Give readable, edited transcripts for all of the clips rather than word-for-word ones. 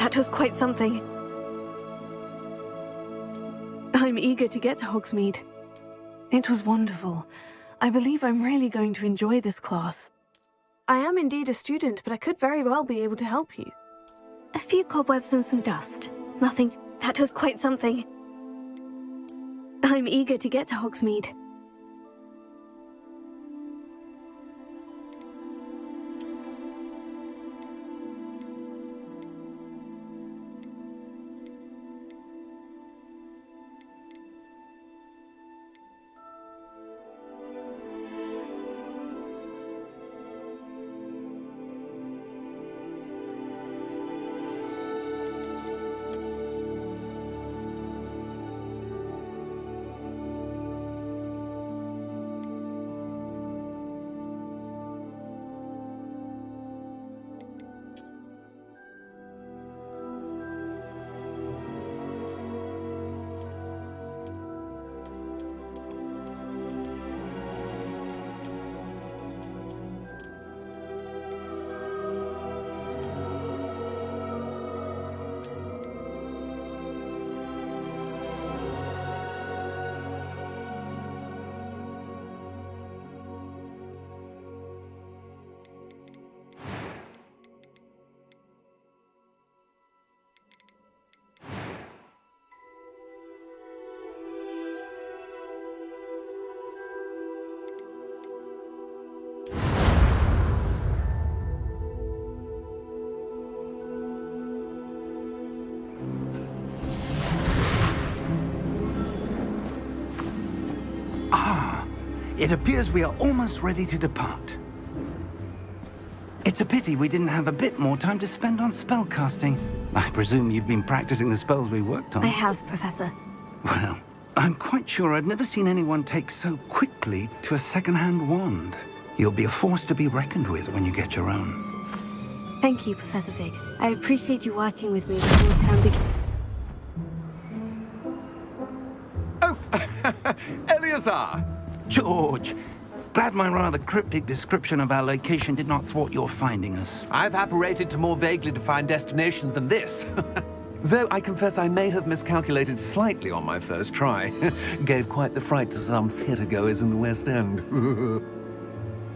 That was quite something. I'm eager to get to Hogsmeade. It was wonderful. I believe I'm really going to enjoy this class. I am indeed a student, but I could very well be able to help you. A few cobwebs and some dust. Nothing. That was quite something. I'm eager to get to Hogsmeade. It appears we are almost ready to depart. It's a pity we didn't have a bit more time to spend on spellcasting. I presume you've been practicing the spells we worked on. I have, Professor. Well, I'm quite sure I've never seen anyone take so quickly to a second-hand wand. You'll be a force to be reckoned with when you get your own. Thank you, Professor Fig. I appreciate you working with me before the term begins. Oh, Eleazar! George, glad my rather cryptic description of our location did not thwart your finding us. I've apparated to more vaguely defined destinations than this. Though I confess I may have miscalculated slightly on my first try. Gave quite the fright to some theatre-goers in the West End.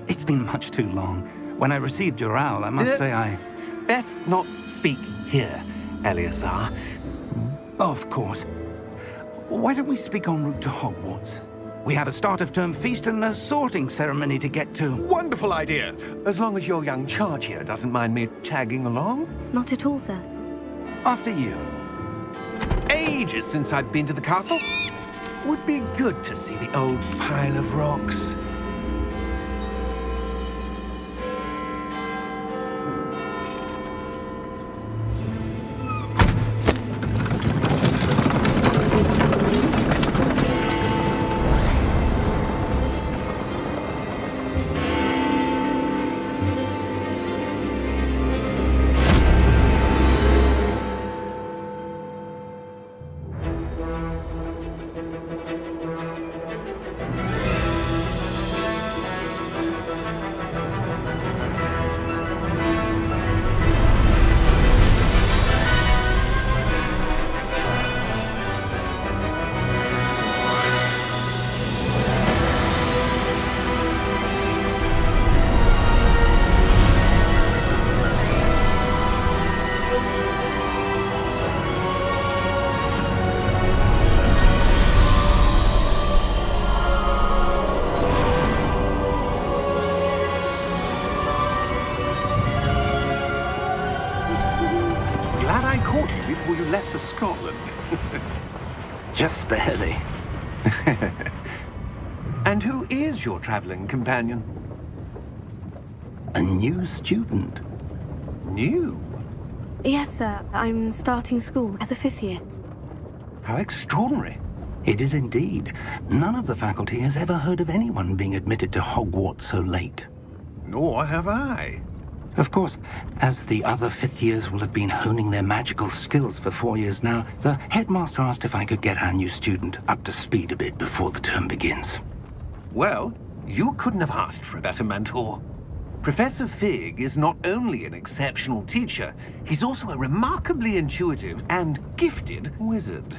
It's been much too long. When I received your owl, I must say I... Best not speak here, Eleazar. Of course. Why don't we speak en route to Hogwarts? We have a start-of-term feast and a sorting ceremony to get to. Wonderful idea! As long as your young charge here doesn't mind me tagging along. Not at all, sir. After you. Ages since I've been to the castle. Would be good to see the old pile of rocks. Before you left for Scotland. Just barely. And who is your traveling companion? A new student. New? Yes, sir. I'm starting school as a 5th year. How extraordinary. It is indeed. None of the faculty has ever heard of anyone being admitted to Hogwarts so late. Nor have I. Of course, as the other 5th years will have been honing their magical skills for 4 years now, the headmaster asked if I could get our new student up to speed a bit before the term begins. Well, you couldn't have asked for a better mentor. Professor Fig is not only an exceptional teacher, he's also a remarkably intuitive and gifted wizard.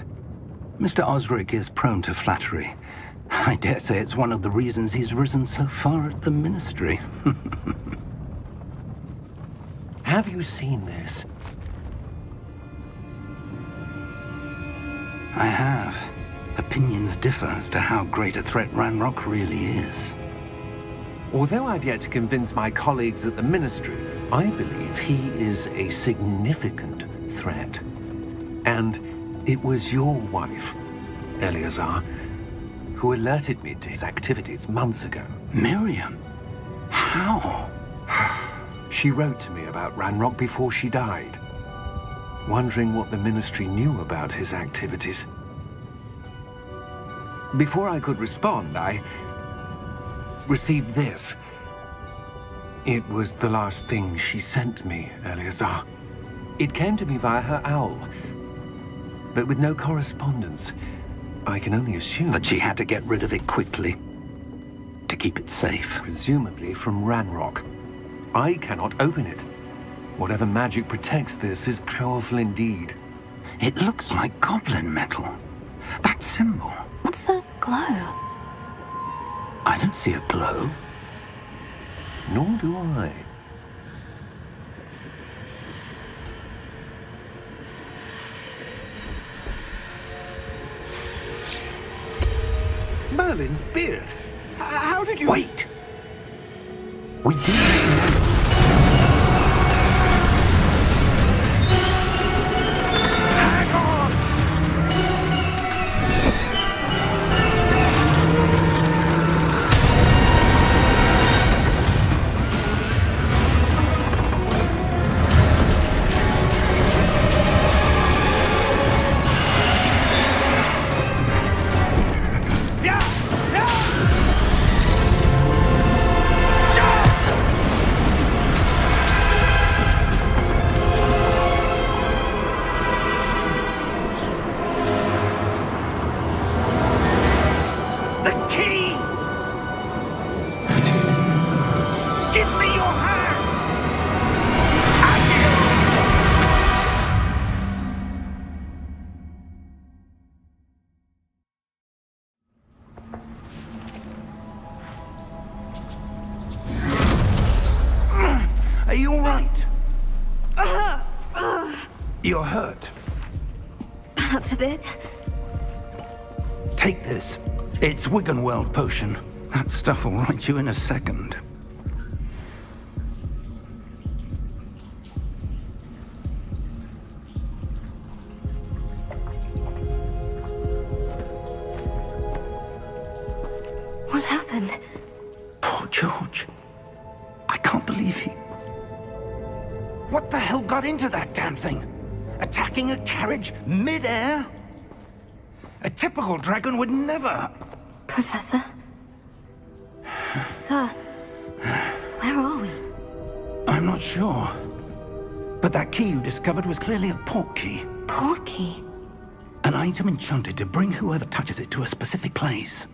Mr. Osric is prone to flattery. I dare say it's one of the reasons he's risen so far at the Ministry. Have you seen this? I have. Opinions differ as to how great a threat Ranrock really is. Although I've yet to convince my colleagues at the Ministry, I believe he is a significant threat. And it was your wife, Eleazar, who alerted me to his activities months ago. Miriam? How? She wrote to me about Ranrock before she died, wondering what the Ministry knew about his activities. Before I could respond, I received this. It was the last thing she sent me, Eleazar. It came to me via her owl, but with no correspondence. I can only assume that she had to get rid of it quickly, to keep it safe. Presumably from Ranrock. I cannot open it. Whatever magic protects this is powerful indeed. It looks like goblin metal. That symbol. What's the glow? I don't see a glow. Nor do I. Merlin's beard. How did you... Wait! We did... You're hurt. Perhaps a bit. Take this. It's Wiggenweld potion. That stuff will right you in a second. What happened? Poor George. I can't believe he... What the hell got into that damn thing? Attacking a carriage mid-air? A typical dragon would never... Professor? Sir, where are we? I'm not sure. But that key you discovered was clearly a port key. Port key? An item enchanted to bring whoever touches it to a specific place.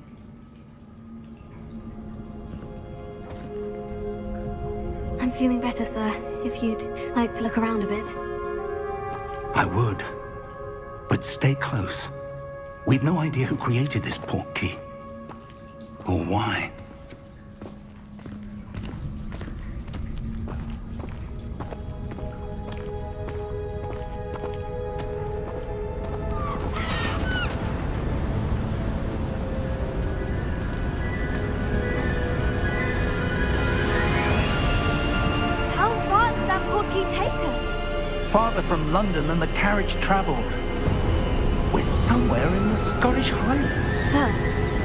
I'm feeling better, sir. If you'd like to look around a bit. I would. But stay close. We've no idea who created this port key. Or why. Farther from London than the carriage travelled. We're somewhere in the Scottish Highlands. Sir,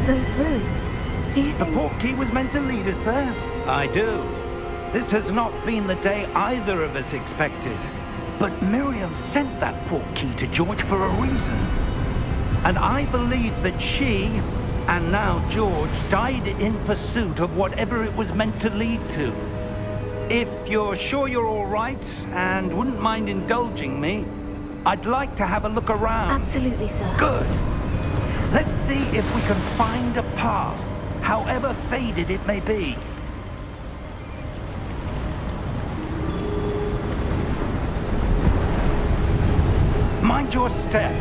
those ruins, do you think... The port key was meant to lead us there? I do. This has not been the day either of us expected. But Miriam sent that port key to George for a reason. And I believe that she, and now George, died in pursuit of whatever it was meant to lead to. If you're sure you're all right and wouldn't mind indulging me, I'd like to have a look around. Absolutely, sir. Good. Let's see if we can find a path, however faded it may be. Mind your step.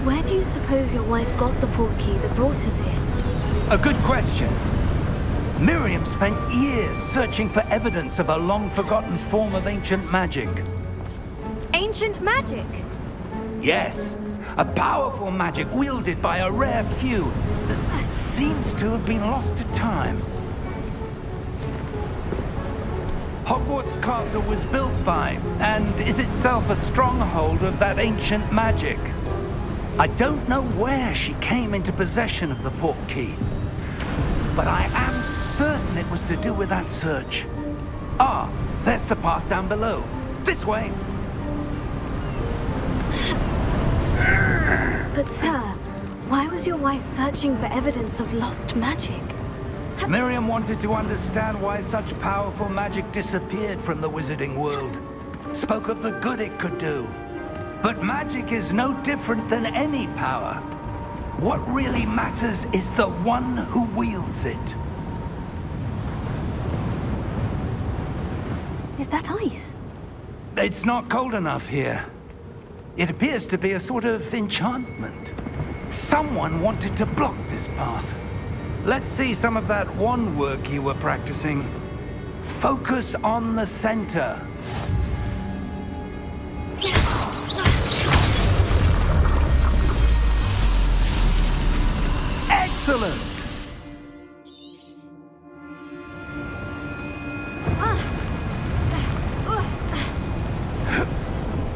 Where do you suppose your wife got the portkey that brought us here? A good question. Miriam spent years searching for evidence of a long-forgotten form of ancient magic. Ancient magic? Yes, a powerful magic wielded by a rare few that seems to have been lost to time. Hogwarts Castle was built by, and is itself a stronghold of that ancient magic. I don't know where she came into possession of the portkey, but I am certain it was to do with that search. Ah, there's the path down below. This way. But sir, why was your wife searching for evidence of lost magic? Miriam wanted to understand why such powerful magic disappeared from the wizarding world. Spoke of the good it could do. But magic is no different than any power. What really matters is the one who wields it. Is that ice? It's not cold enough here. It appears to be a sort of enchantment. Someone wanted to block this path. Let's see some of that wand work you were practicing. Focus on the center. Excellent!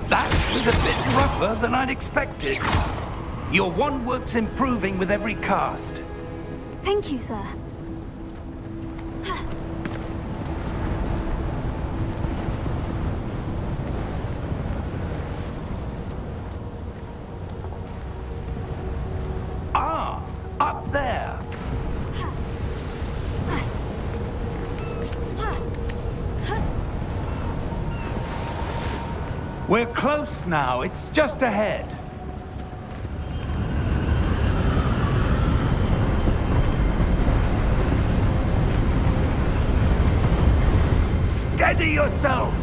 That was a bit rougher than I'd expected. Your wand work's improving with every cast. Thank you, sir. Ah, up there. We're close now. It's just ahead. Steady yourself!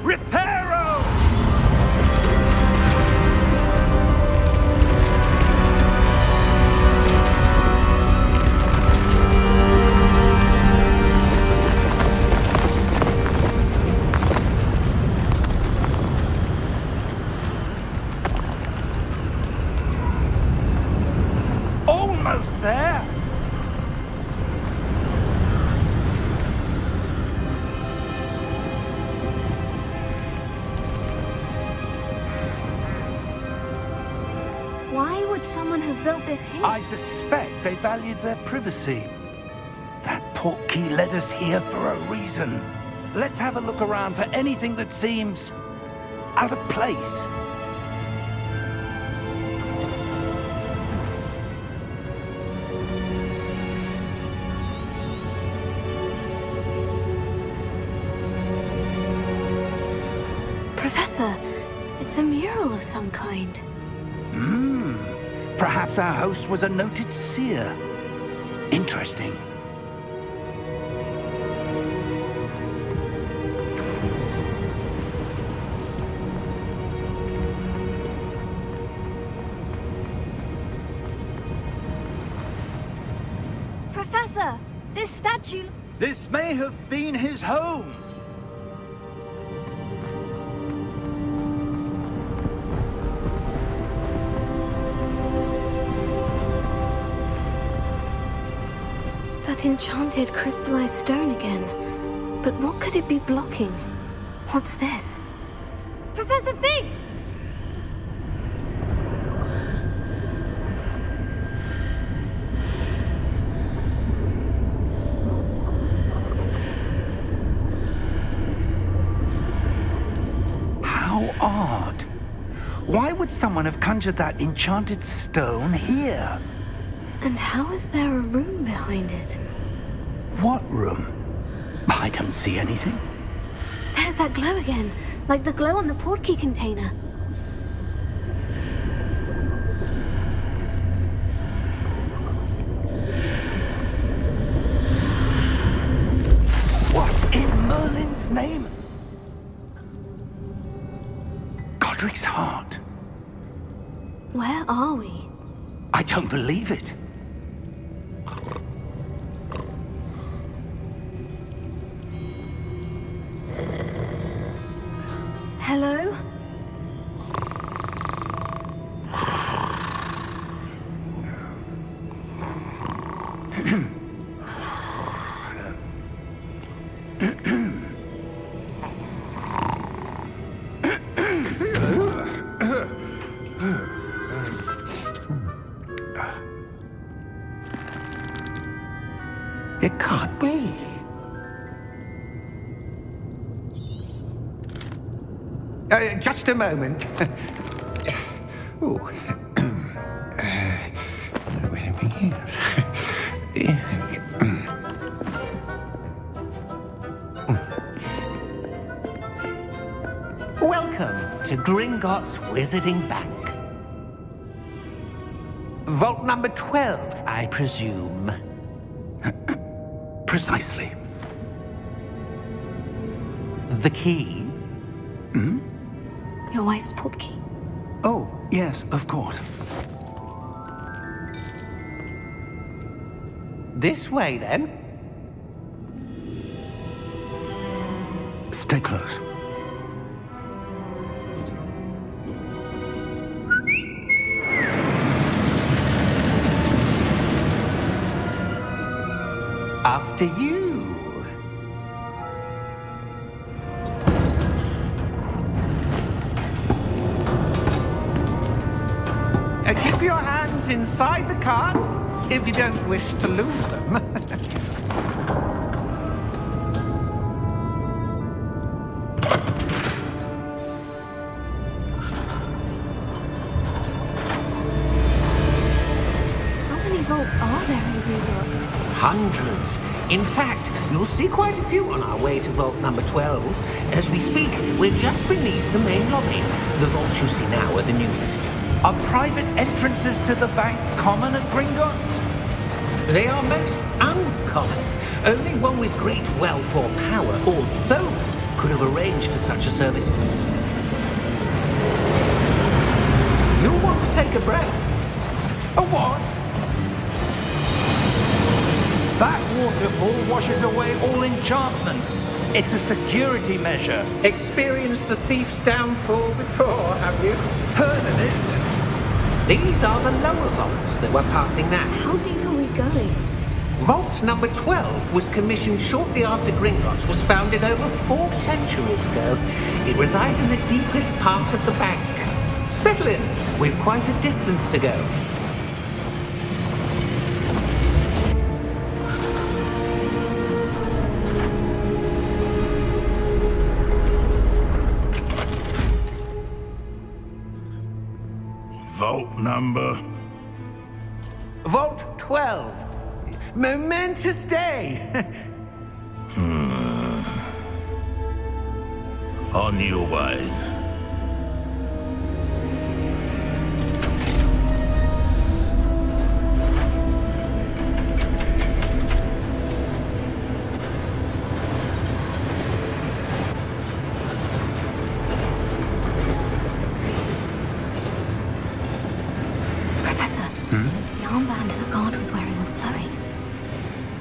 Reparo! Almost there! Why would someone have built this here? I suspect they valued their privacy. That portkey led us here for a reason. Let's have a look around for anything that seems out of place. Professor, it's a mural of some kind. Perhaps our host was a noted seer. Interesting. Professor, this statue... This may have been his home. That enchanted crystallized stone again. But what could it be blocking? What's this? Professor Fig! How odd. Why would someone have conjured that enchanted stone here? And how is there a room behind it? What room? I don't see anything. There's that glow again, like the glow on the portkey container. Godric's name? Godric's heart. Where are we? I don't believe it. Hello? It can't be. Just a moment. Ooh. Where are we here? Welcome to Gringotts Wizarding Bank. Vault number 12, I presume. Precisely. The key? Hmm? Your wife's portkey. Oh, yes, of course. This way, then. Stay close. After you. Keep your hands inside the cart if you don't wish to lose them. How many vaults are there in Gringotts? Hundreds. In fact, you'll see quite a few on our way to vault number 12. As we speak, we're just beneath the main lobby. The vaults you see now are the newest. Are private entrances to the bank common at Gringotts? They are most uncommon. Only one with great wealth or power, or both, could have arranged for such a service. You'll want to take a breath. A what? That waterfall washes away all enchantments. It's a security measure. Experienced the thief's downfall before, have you? Heard of it? These are the lower vaults that we're passing now. How deep are we going? Vault number 12 was commissioned shortly after Gringotts was founded over 4 centuries ago. It resides in the deepest part of the bank. Settle in. We've quite a distance to go. Vault number? Vault 12. Momentous day. On your way.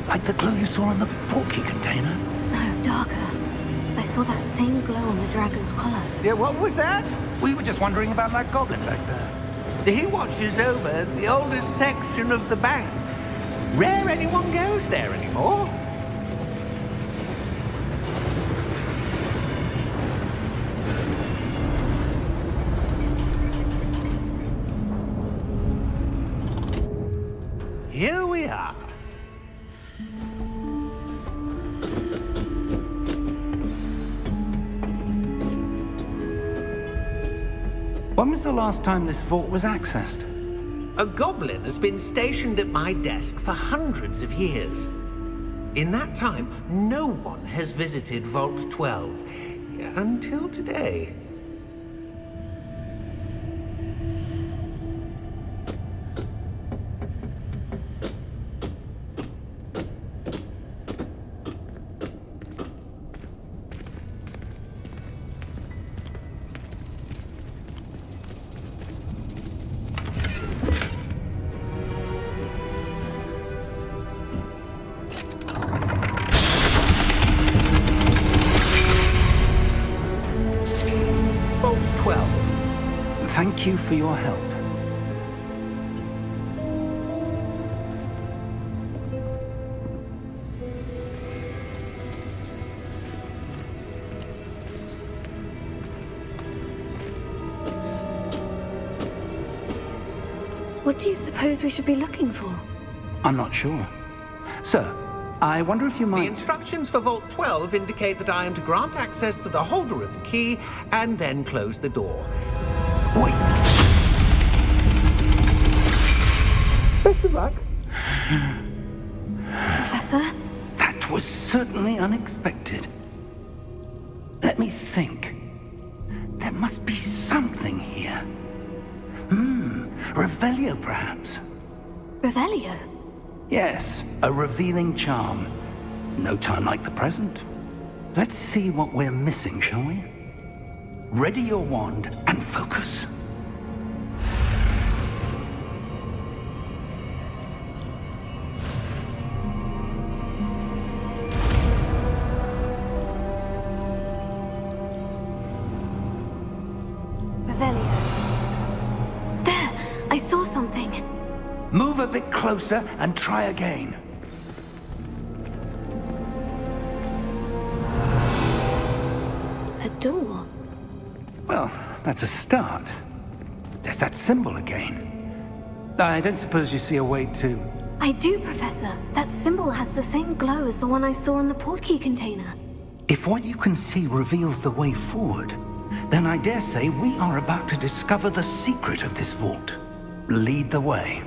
Like the glow you saw on the portkey container? No, darker. I saw that same glow on the dragon's collar. Yeah, what was that? We were just wondering about that goblin back there. He watches over the oldest section of the bank. Rare anyone goes there anymore. Here we are. When was the last time this vault was accessed? A goblin has been stationed at my desk for hundreds of years. In that time, no one has visited Vault 12 until today. 12. Thank you for your help. What do you suppose we should be looking for? I'm not sure. Sir, I wonder if you The might... instructions for Vault 12 indicate that I am to grant access to the holder of the key and then close the door. Wait! Best of luck. Professor? That was certainly unexpected. Let me think. There must be something here. Revelio, perhaps? Revelio? Yes, a revealing charm. No time like the present. Let's see what we're missing, shall we? Ready your wand and focus. Revelio. There! I saw something. Move a bit closer and try again. A door. Well, that's a start. There's that symbol again. I don't suppose you see a way to... I do, Professor. That symbol has the same glow as the one I saw in the portkey container. If what you can see reveals the way forward, then I dare say we are about to discover the secret of this vault. Lead the way.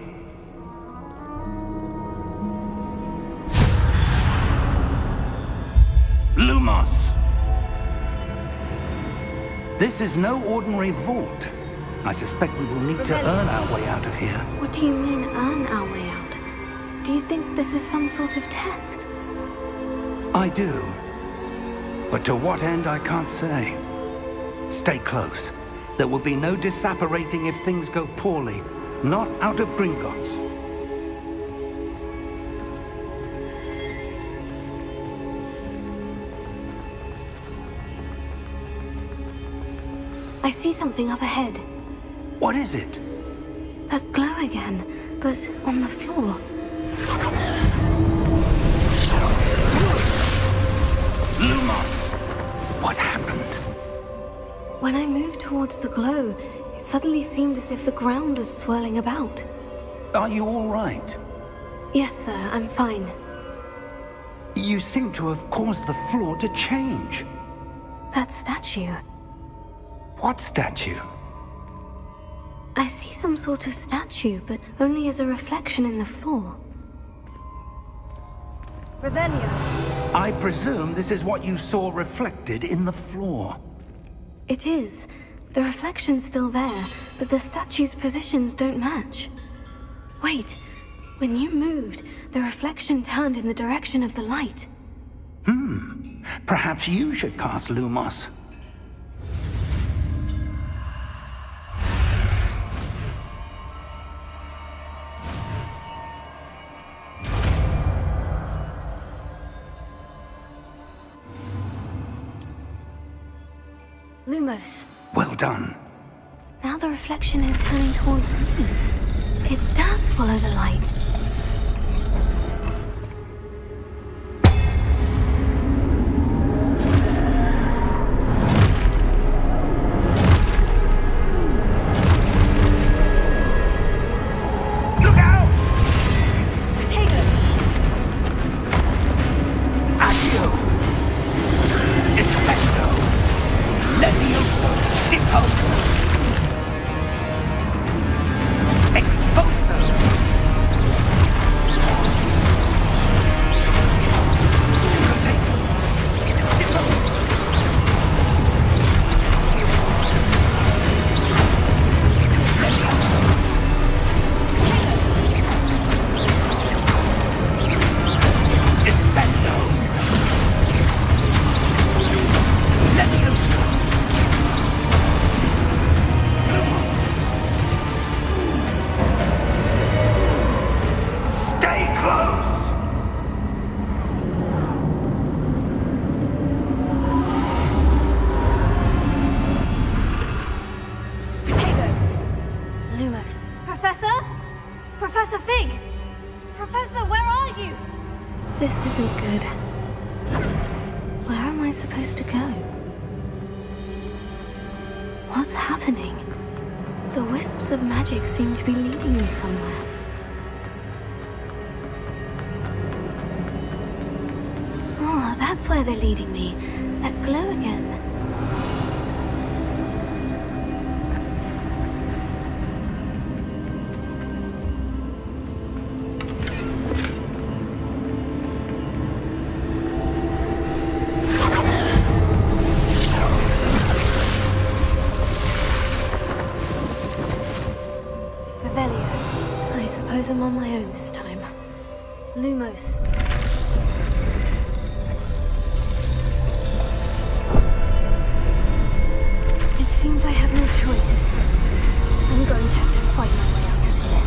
Lumos! This is no ordinary vault. I suspect we will need to earn our way out of here. What do you mean, earn our way out? Do you think this is some sort of test? I do. But to what end, I can't say. Stay close. There will be no disapparating if things go poorly. Not out of Gringotts. I see something up ahead. What is it? That glow again, but on the floor. Lumos! What happened? When I moved towards the glow, it suddenly seemed as if the ground was swirling about. Are you all right? Yes, sir, I'm fine. You seem to have caused the floor to change. That statue. What statue? I see some sort of statue, but only as a reflection in the floor. Revelio. I presume this is what you saw reflected in the floor. It is. The reflection's still there, but the statue's positions don't match. Wait. When you moved, the reflection turned in the direction of the light. Perhaps you should cast Lumos. Lumos. Well done. Now the reflection is turning towards me. It does follow the light. Look out! Potato! Accio! Dissecto! Levioso! Deposo! Exposo! Professor Fig! Professor, where are you? This isn't good. Where am I supposed to go? What's happening? The wisps of magic seem to be leading me somewhere. Oh, that's where they're leading me. That glow again. I suppose I'm on my own this time. Lumos. It seems I have no choice. I'm going to have to fight my way out of here.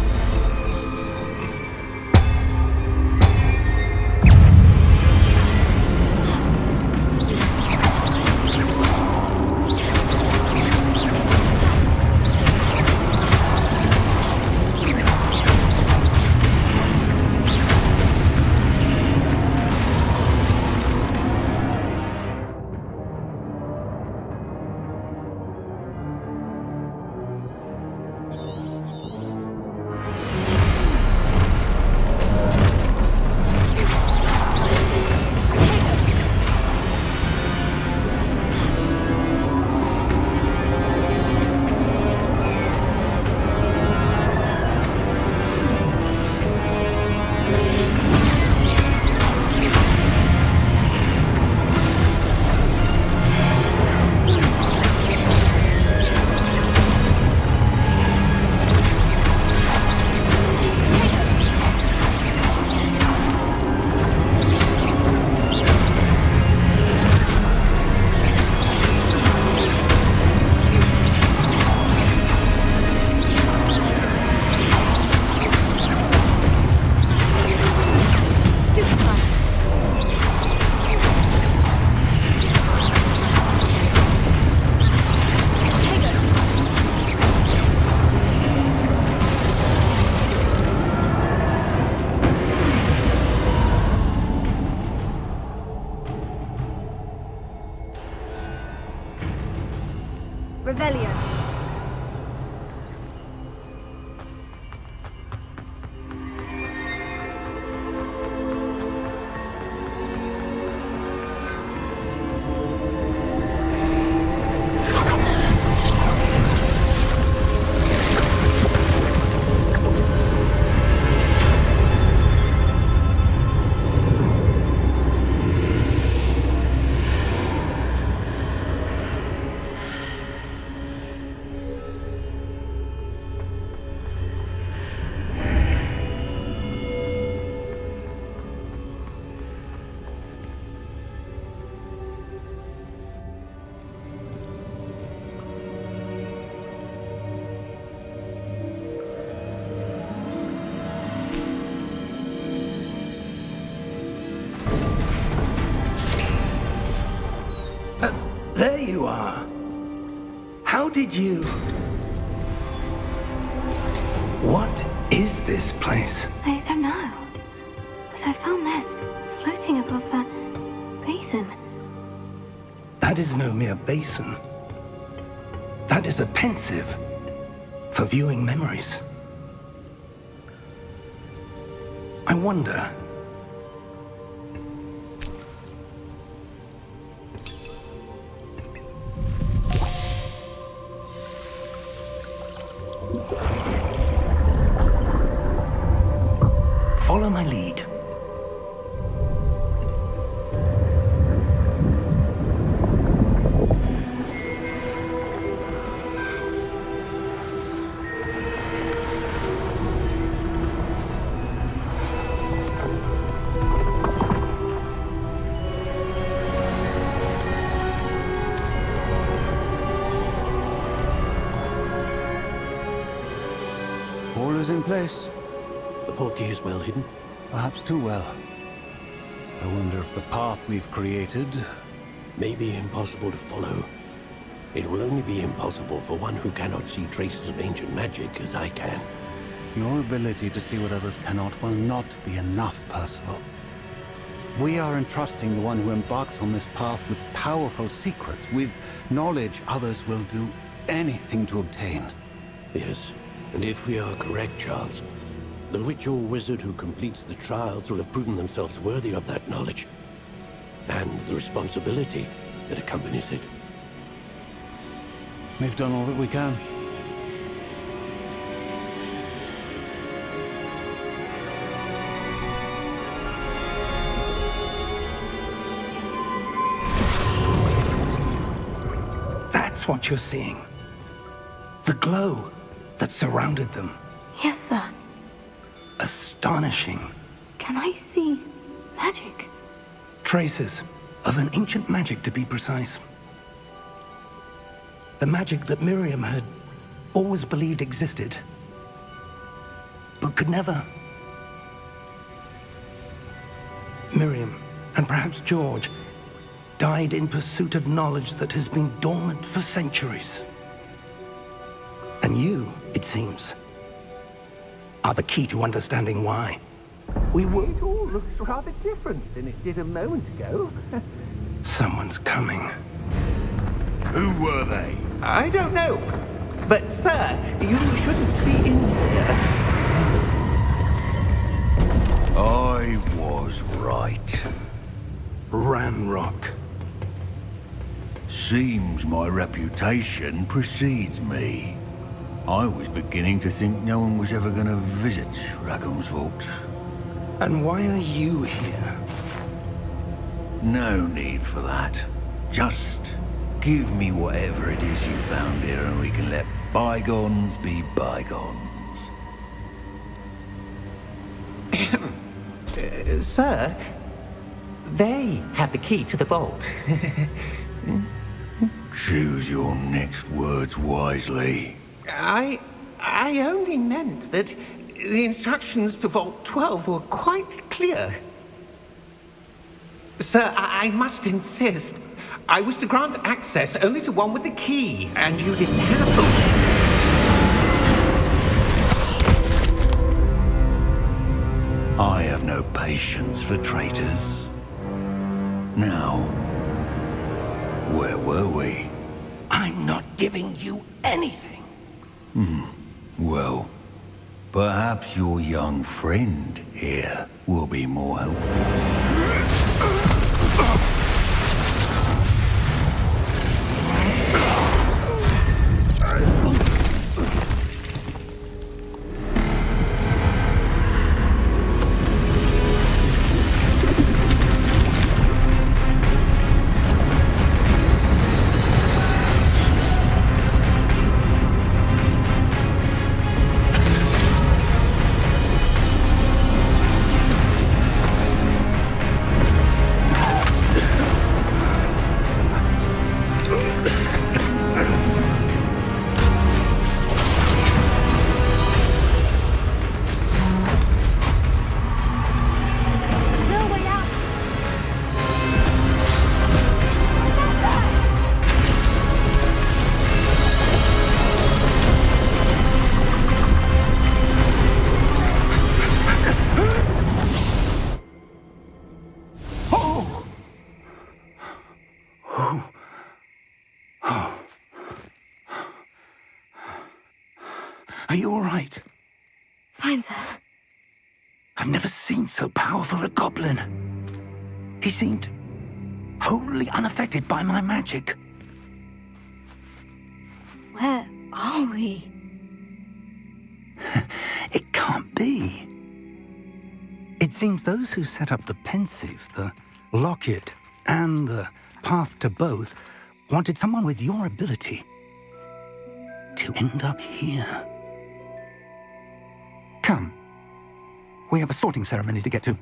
Revelio. There you are. How did you... What is this place? I don't know. But I found this floating above that basin. That is no mere basin. That is a pensive for viewing memories. I wonder... Follow my lead. All is in place. The portkey is well hidden. Perhaps too well. I wonder if the path we've created... May be impossible to follow. It will only be impossible for one who cannot see traces of ancient magic as I can. Your ability to see what others cannot will not be enough, Percival. We are entrusting the one who embarks on this path with powerful secrets, with knowledge others will do anything to obtain. Yes, and if we are correct, Charles, the witch or wizard who completes the trials will have proven themselves worthy of that knowledge, and the responsibility that accompanies it. We've done all that we can. That's what you're seeing. The glow that surrounded them. Yes, sir. Astonishing. Can I see magic? Traces of an ancient magic, to be precise. The magic that Miriam had always believed existed, but could never. Miriam, and perhaps George, died in pursuit of knowledge that has been dormant for centuries. And you, it seems, are the key to understanding why. We were... It all looks rather different than it did a moment ago. Someone's coming. Who were they? I don't know. But, sir, you shouldn't be in here. I was right. Ranrock. Seems my reputation precedes me. I was beginning to think no one was ever going to visit Rackham's vault. And why are you here? No need for that. Just give me whatever it is you found here and we can let bygones be bygones. Sir, they had the key to the vault. Choose your next words wisely. I only meant that the instructions to Vault 12 were quite clear. Sir, I must insist. I was to grant access only to one with the key, and you didn't have them. I have no patience for traitors. Now, where were we? I'm not giving you anything. Well, perhaps your young friend here will be more helpful. Are you all right? Fine, sir. I've never seen so powerful a goblin. He seemed wholly unaffected by my magic. Where are we? It can't be. It seems those who set up the pensive, the locket, and the path to both wanted someone with your ability to end up here. Come. We have a sorting ceremony to get to.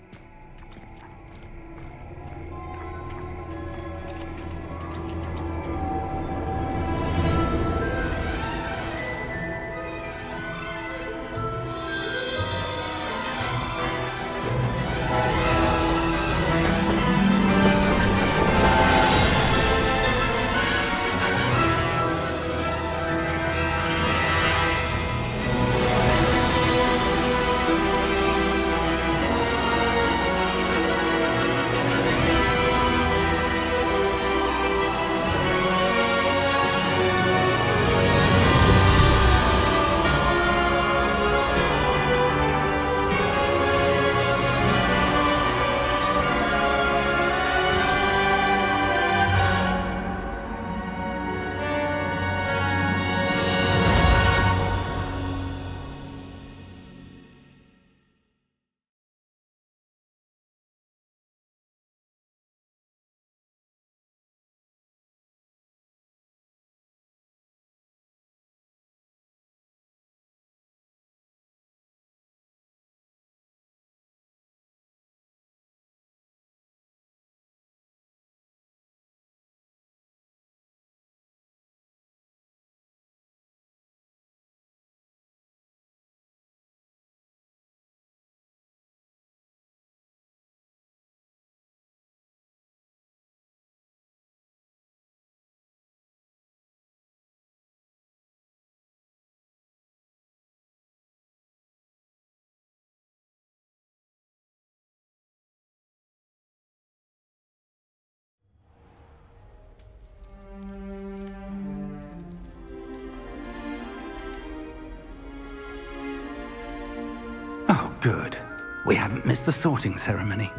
Good. We haven't missed the sorting ceremony.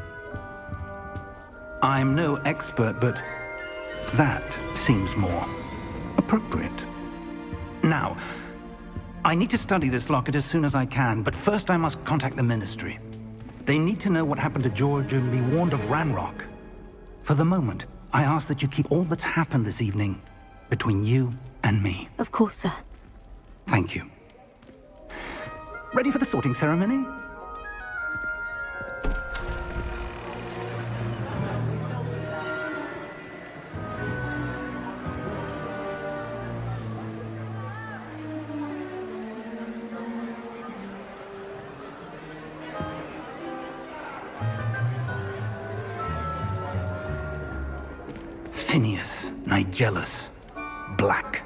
I'm no expert, but that seems more appropriate. Now, I need to study this locket as soon as I can, but first I must contact the Ministry. They need to know what happened to George and be warned of Ranrock. For the moment, I ask that you keep all that's happened this evening between you and me. Of course, sir. Thank you. Ready for the sorting ceremony? Phineas, Nigellus, Black.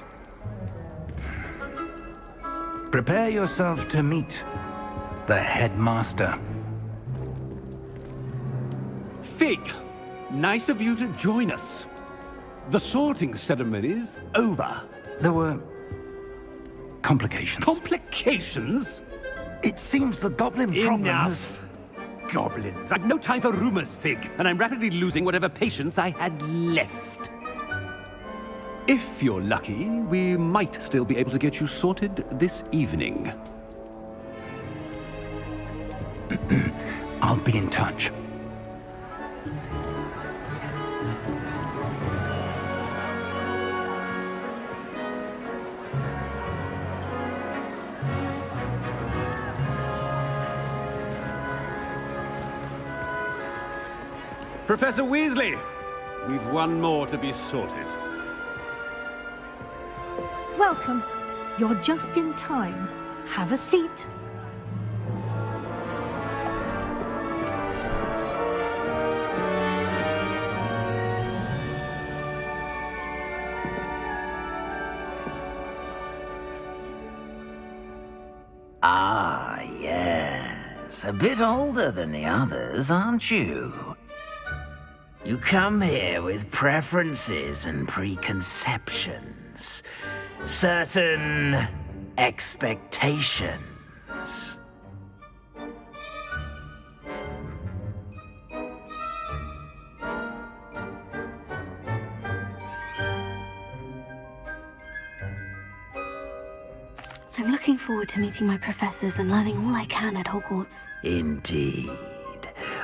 Prepare yourself to meet the headmaster. Fig, nice of you to join us. The sorting ceremony's over. There were complications. Complications? It seems the goblin problem Enough! Goblins. I've no time for rumors, Fig, and I'm rapidly losing whatever patience I had left. If you're lucky, we might still be able to get you sorted this evening. I'll be in touch. Professor Weasley, we've one more to be sorted. Welcome. You're just in time. Have a seat. Ah, yes. A bit older than the others, aren't you? You come here with preferences and preconceptions. Certain expectations. I'm looking forward to meeting my professors and learning all I can at Hogwarts. Indeed.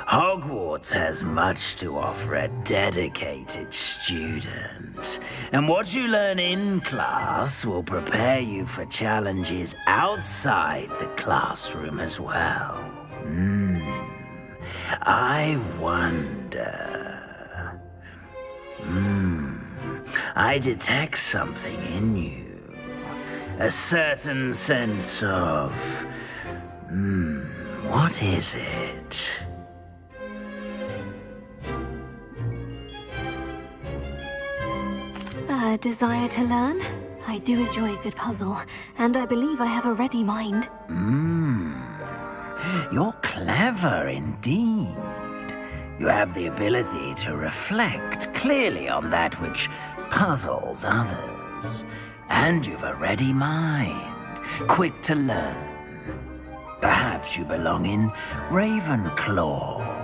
Hogwarts has much to offer a dedicated student. And what you learn in class will prepare you for challenges outside the classroom as well. I wonder... I detect something in you. A certain sense of... what is it? A desire to learn? I do enjoy a good puzzle, and I believe I have a ready mind. You're clever indeed. You have the ability to reflect clearly on that which puzzles others. And you've a ready mind, quick to learn. Perhaps you belong in Ravenclaw.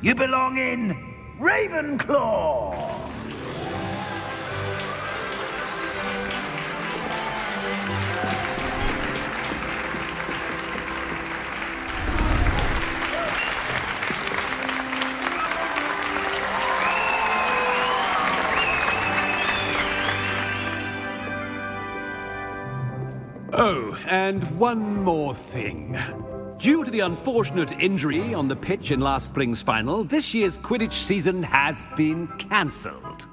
You belong in Ravenclaw! Oh, and one more thing. Due to the unfortunate injury on the pitch in last spring's final, this year's Quidditch season has been cancelled.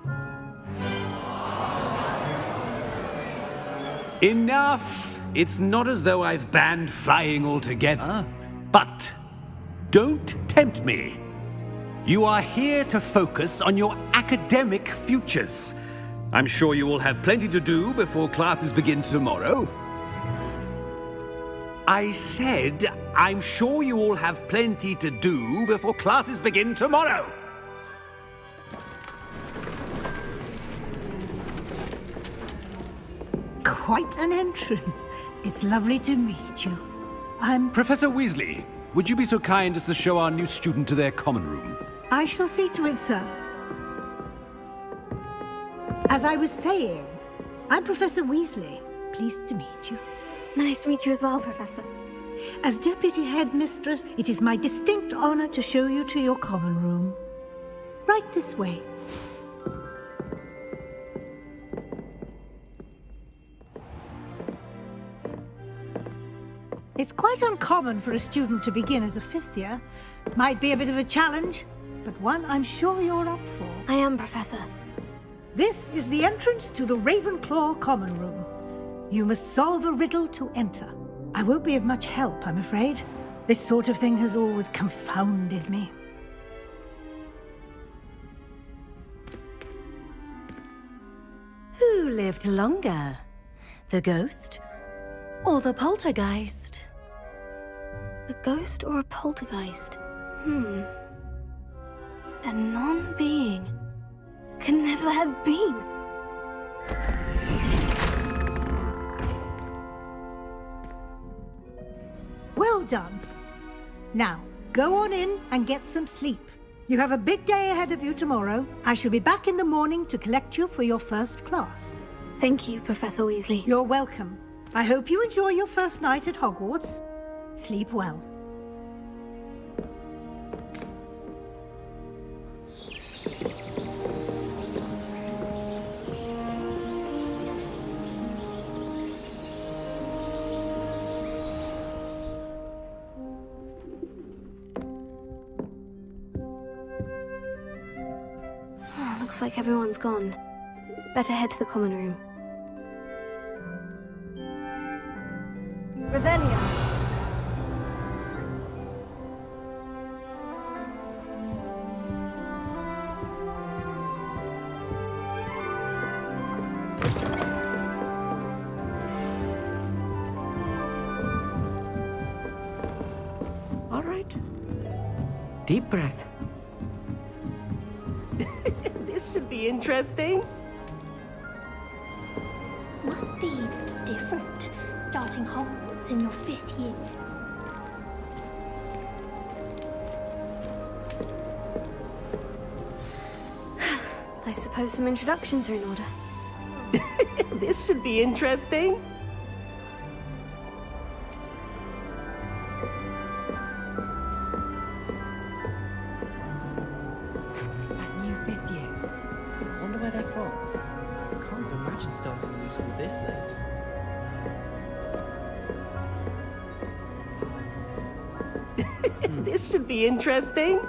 Enough! It's not as though I've banned flying altogether, but don't tempt me. You are here to focus on your academic futures. I'm sure you will have plenty to do before classes begin tomorrow. I said I'm sure you all have plenty to do before classes begin tomorrow. Quite an entrance. It's lovely to meet you. I'm... Professor Weasley, would you be so kind as to show our new student to their common room? I shall see to it, sir. As I was saying, I'm Professor Weasley. Pleased to meet you. Nice to meet you as well, Professor. As Deputy Headmistress, it is my distinct honor to show you to your common room. Right this way. It's quite uncommon for a student to begin as a fifth year. Might be a bit of a challenge, but one I'm sure you're up for. I am, Professor. This is the entrance to the Ravenclaw common room. You must solve a riddle to enter. I won't be of much help, I'm afraid. This sort of thing has always confounded me. Who lived longer? The ghost or the poltergeist? A ghost or a poltergeist? A non-being can never have been. Well done. Now, go on in and get some sleep. You have a big day ahead of you tomorrow. I shall be back in the morning to collect you for your first class. Thank you, Professor Weasley. You're welcome. I hope you enjoy your first night at Hogwarts. Sleep well. Looks like everyone's gone. Better head to the common room. Revelio! All right. Deep breath. This should be interesting. Must be different, starting Hogwarts in your 5th year. I suppose some introductions are in order. This should be interesting. That new 5th year. I wonder where they're from. I can't imagine starting new school this late. This should be interesting.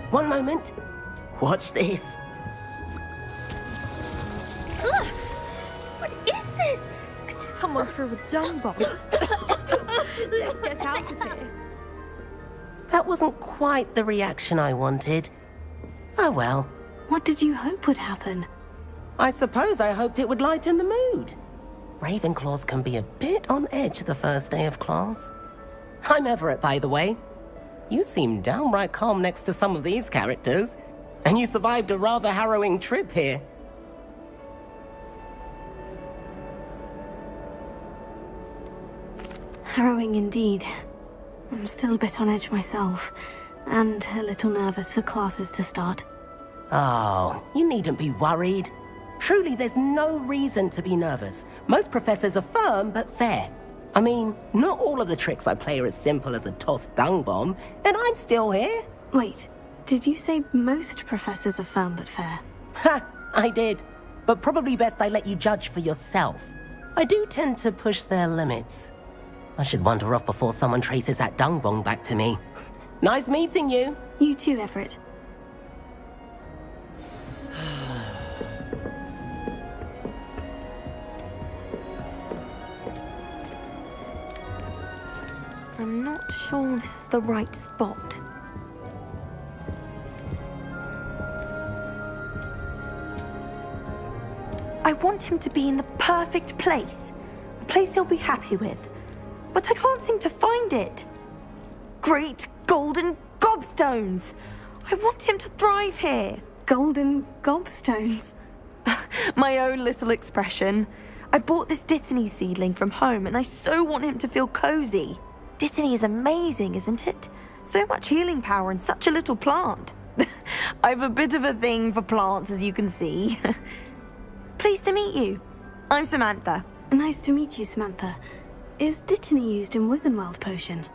One moment. Watch this. Ugh! What is this? Someone threw a dung bomb. Let's get out of here. That wasn't quite the reaction I wanted. Oh well. What did you hope would happen? I suppose I hoped it would lighten the mood. Ravenclaws can be a bit on edge the first day of class. I'm Everett, by the way. You seem downright calm next to some of these characters, and you survived a rather harrowing trip here. Harrowing indeed. I'm still a bit on edge myself, and a little nervous for classes to start. Oh, you needn't be worried. Truly, there's no reason to be nervous. Most professors are firm but fair. I mean, not all of the tricks I play are as simple as a tossed dung bomb, and I'm still here. Wait, did you say most professors are firm but fair? Ha, I did. But probably best I let you judge for yourself. I do tend to push their limits. I should wander off before someone traces that dung bomb back to me. Nice meeting you. You too, Everett. I'm not sure this is the right spot. I want him to be in the perfect place. a place he'll be happy with. But I can't seem to find it. Great golden gobstones! I want him to thrive here. Golden gobstones? My own little expression. I bought this Dittany seedling from home and I so want him to feel cozy. Dittany is amazing, isn't it? So much healing power in such a little plant. I've a bit of a thing for plants, as you can see. Pleased to meet you. I'm Samantha. Nice to meet you, Samantha. Is Dittany used in Wiggenweld potion?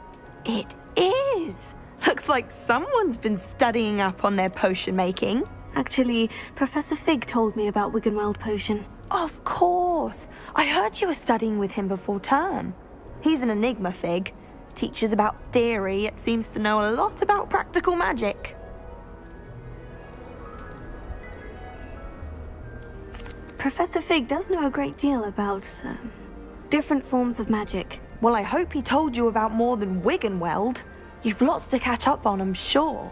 It is. Looks like someone's been studying up on their potion making. Actually, Professor Fig told me about Wiggenweld potion. Of course. I heard you were studying with him before term. He's an enigma, Fig. Teaches about theory, yet seems to know a lot about practical magic. Professor Fig does know a great deal about different forms of magic. Well, I hope he told you about more than Wiggenweld. You've lots to catch up on, I'm sure.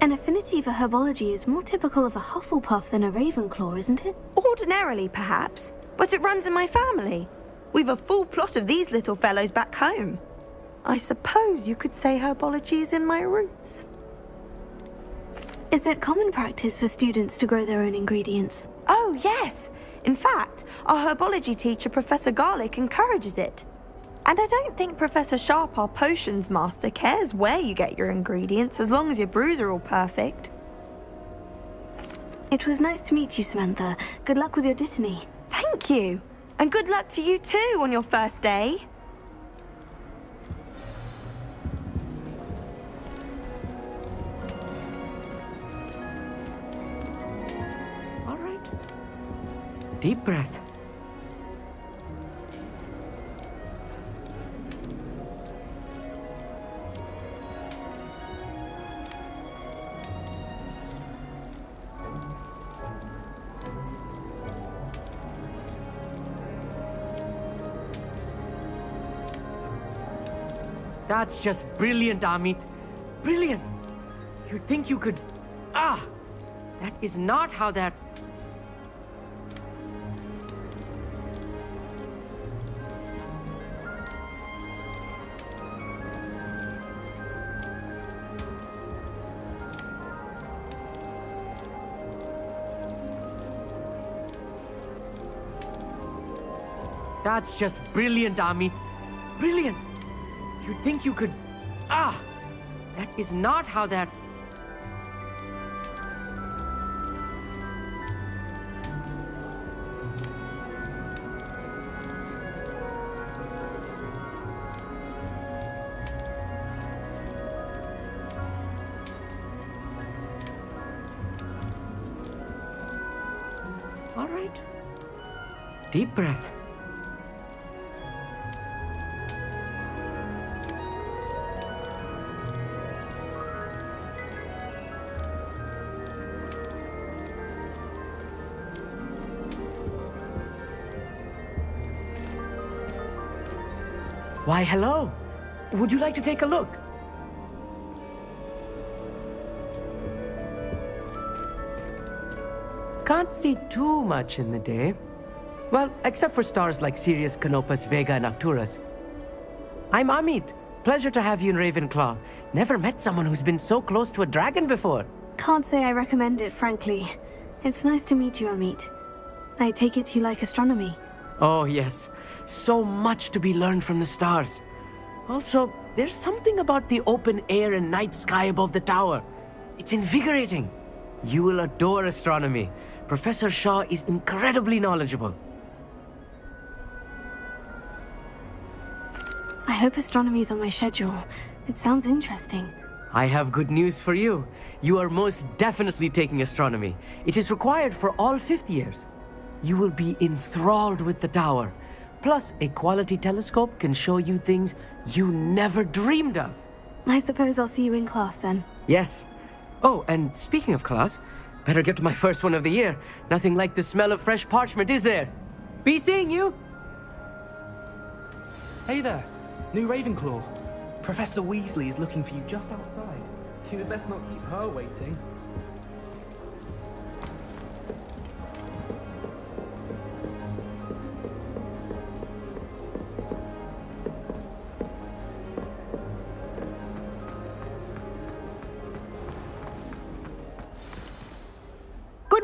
An affinity for herbology is more typical of a Hufflepuff than a Ravenclaw, isn't it? Ordinarily, perhaps, but it runs in my family. We've a full plot of these little fellows back home. I suppose you could say herbology is in my roots. Is it common practice for students to grow their own ingredients? Oh, yes. In fact, our herbology teacher, Professor Garlick, encourages it. And I don't think Professor Sharp, our potions master, cares where you get your ingredients, as long as your brews are all perfect. It was nice to meet you, Samantha. Good luck with your Dittany. Thank you. And good luck to you too on your first day. All right. Deep breath. That's just brilliant, Amit. Brilliant! You'd think you could... That is not how that... That's just brilliant, Amit. Brilliant! You'd think you could... That is not how that... All right. Deep breath. Why, hello. Would you like to take a look? Can't see too much in the day. Well, except for stars like Sirius, Canopus, Vega, and Arcturus. I'm Amit. Pleasure to have you in Ravenclaw. Never met someone who's been so close to a dragon before. Can't say I recommend it, frankly. It's nice to meet you, Amit. I take it you like astronomy. Oh, yes. So much to be learned from the stars. Also, there's something about the open air and night sky above the tower. It's invigorating. You will adore astronomy. Professor Shaw is incredibly knowledgeable. I hope astronomy's on my schedule. It sounds interesting. I have good news for you. You are most definitely taking astronomy. It is required for all fifth years. You will be enthralled with the tower. Plus, a quality telescope can show you things you never dreamed of. I suppose I'll see you in class then. Yes. Oh, and speaking of class, better get to my first one of the year. Nothing like the smell of fresh parchment, is there? Be seeing you! Hey there, new Ravenclaw. Professor Weasley is looking for you just outside. You'd best not keep her waiting.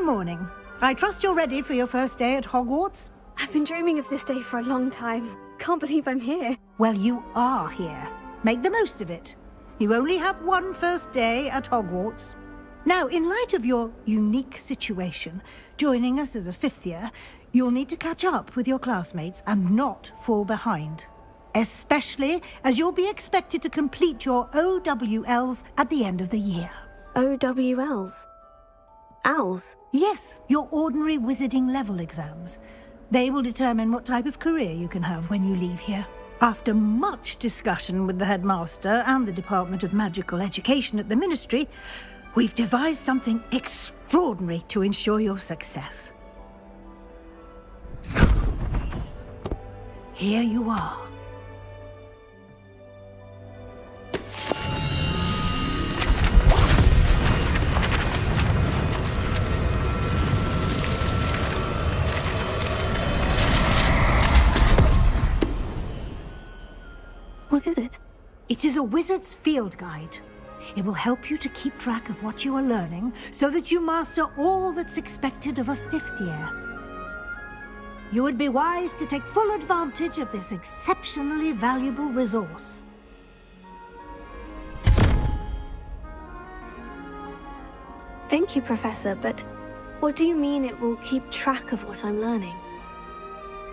morning. I trust you're ready for your first day at Hogwarts? I've been dreaming of this day for a long time. Can't believe I'm here. Well, you are here. Make the most of it. You only have one first day at Hogwarts. Now, in light of your unique situation, joining us as a fifth year, you'll need to catch up with your classmates and not fall behind. Especially as you'll be expected to complete your OWLs at the end of the year. OWLs? Owls? Yes, your ordinary wizarding level exams. They will determine what type of career you can have when you leave here. After much discussion with the headmaster and the Department of Magical Education at the Ministry, we've devised something extraordinary to ensure your success. Here you are. What is it? It is a wizard's field guide. It will help you to keep track of what you are learning so that you master all that's expected of a fifth year. You would be wise to take full advantage of this exceptionally valuable resource. Thank you, Professor, but what do you mean it will keep track of what I'm learning?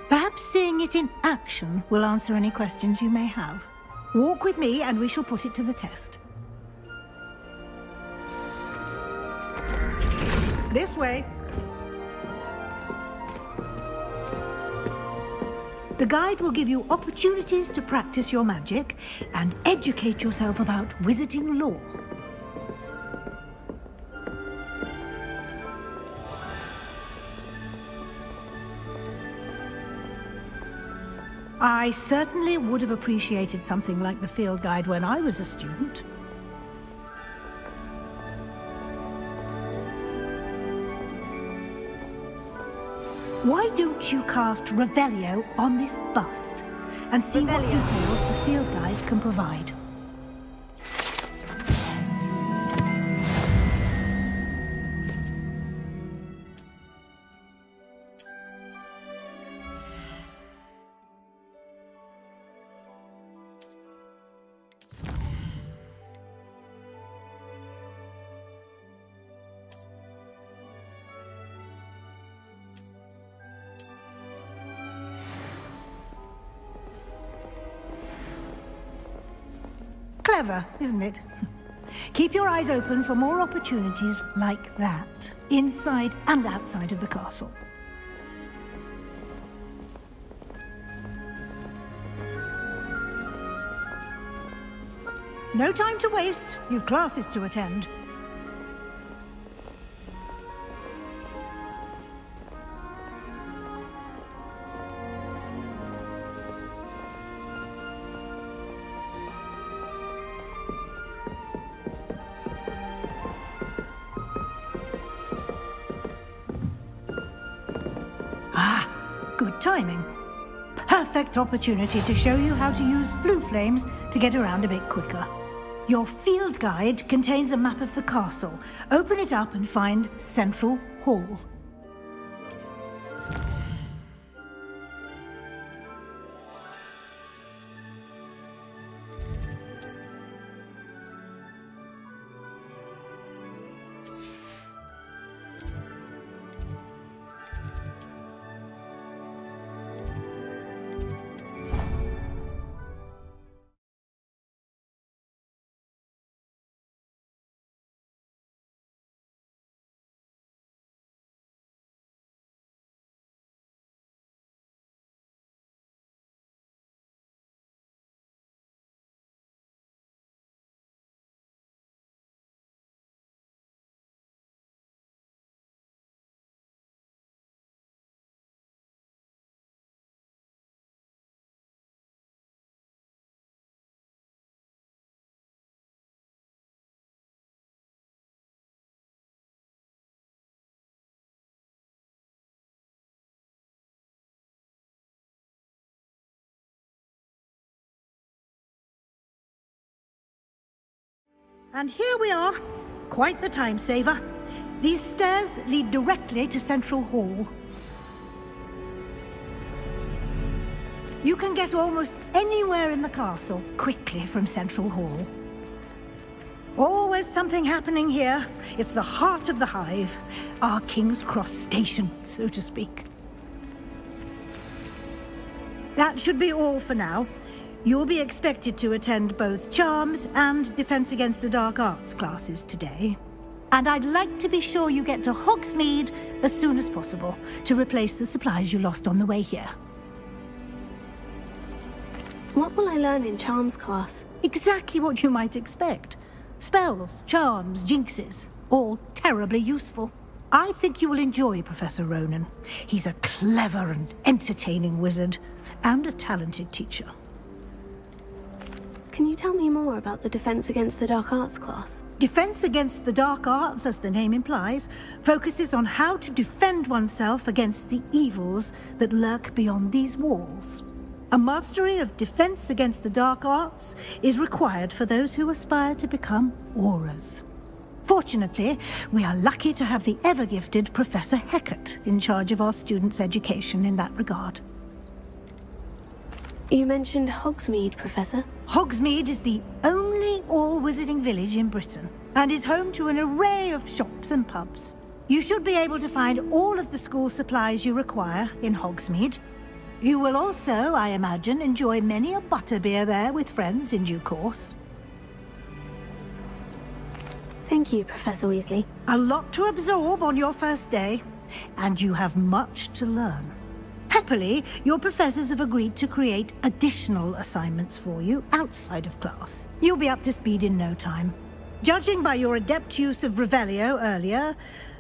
Perhaps seeing it in action will answer any questions you may have. Walk with me and we shall put it to the test. This way. The guide will give you opportunities to practice your magic and educate yourself about wizarding lore. I certainly would have appreciated something like the field guide when I was a student. Why don't you cast Revelio on this bust and see what details the field guide can provide? Clever, isn't it? Keep your eyes open for more opportunities like that, inside and outside of the castle. No time to waste. You've classes to attend. Good timing. Perfect opportunity to show you how to use flue flames to get around a bit quicker. Your field guide contains a map of the castle. Open it up and find Central Hall. And here we are. Quite the time saver. These stairs lead directly to Central Hall. You can get almost anywhere in the castle quickly from Central Hall. Always something happening here. It's the heart of the hive, our King's Cross station, so to speak. That should be all for now. You'll be expected to attend both Charms and Defense Against the Dark Arts classes today. And I'd like to be sure you get to Hogsmeade as soon as possible to replace the supplies you lost on the way here. What will I learn in Charms class? Exactly what you might expect. Spells, charms, jinxes, all terribly useful. I think you will enjoy Professor Ronan. He's a clever and entertaining wizard, and a talented teacher. Can you tell me more about the Defense Against the Dark Arts class? Defense Against the Dark Arts, as the name implies, focuses on how to defend oneself against the evils that lurk beyond these walls. A mastery of Defense Against the Dark Arts is required for those who aspire to become auras. Fortunately, we are lucky to have the ever-gifted Professor Hecat in charge of our students' education in that regard. You mentioned Hogsmeade, Professor. Hogsmeade is the only all-wizarding village in Britain, and is home to an array of shops and pubs. You should be able to find all of the school supplies you require in Hogsmeade. You will also, I imagine, enjoy many a butterbeer there with friends in due course. Thank you, Professor Weasley. A lot to absorb on your first day, and you have much to learn. Happily, your professors have agreed to create additional assignments for you outside of class. You'll be up to speed in no time. Judging by your adept use of Revelio earlier,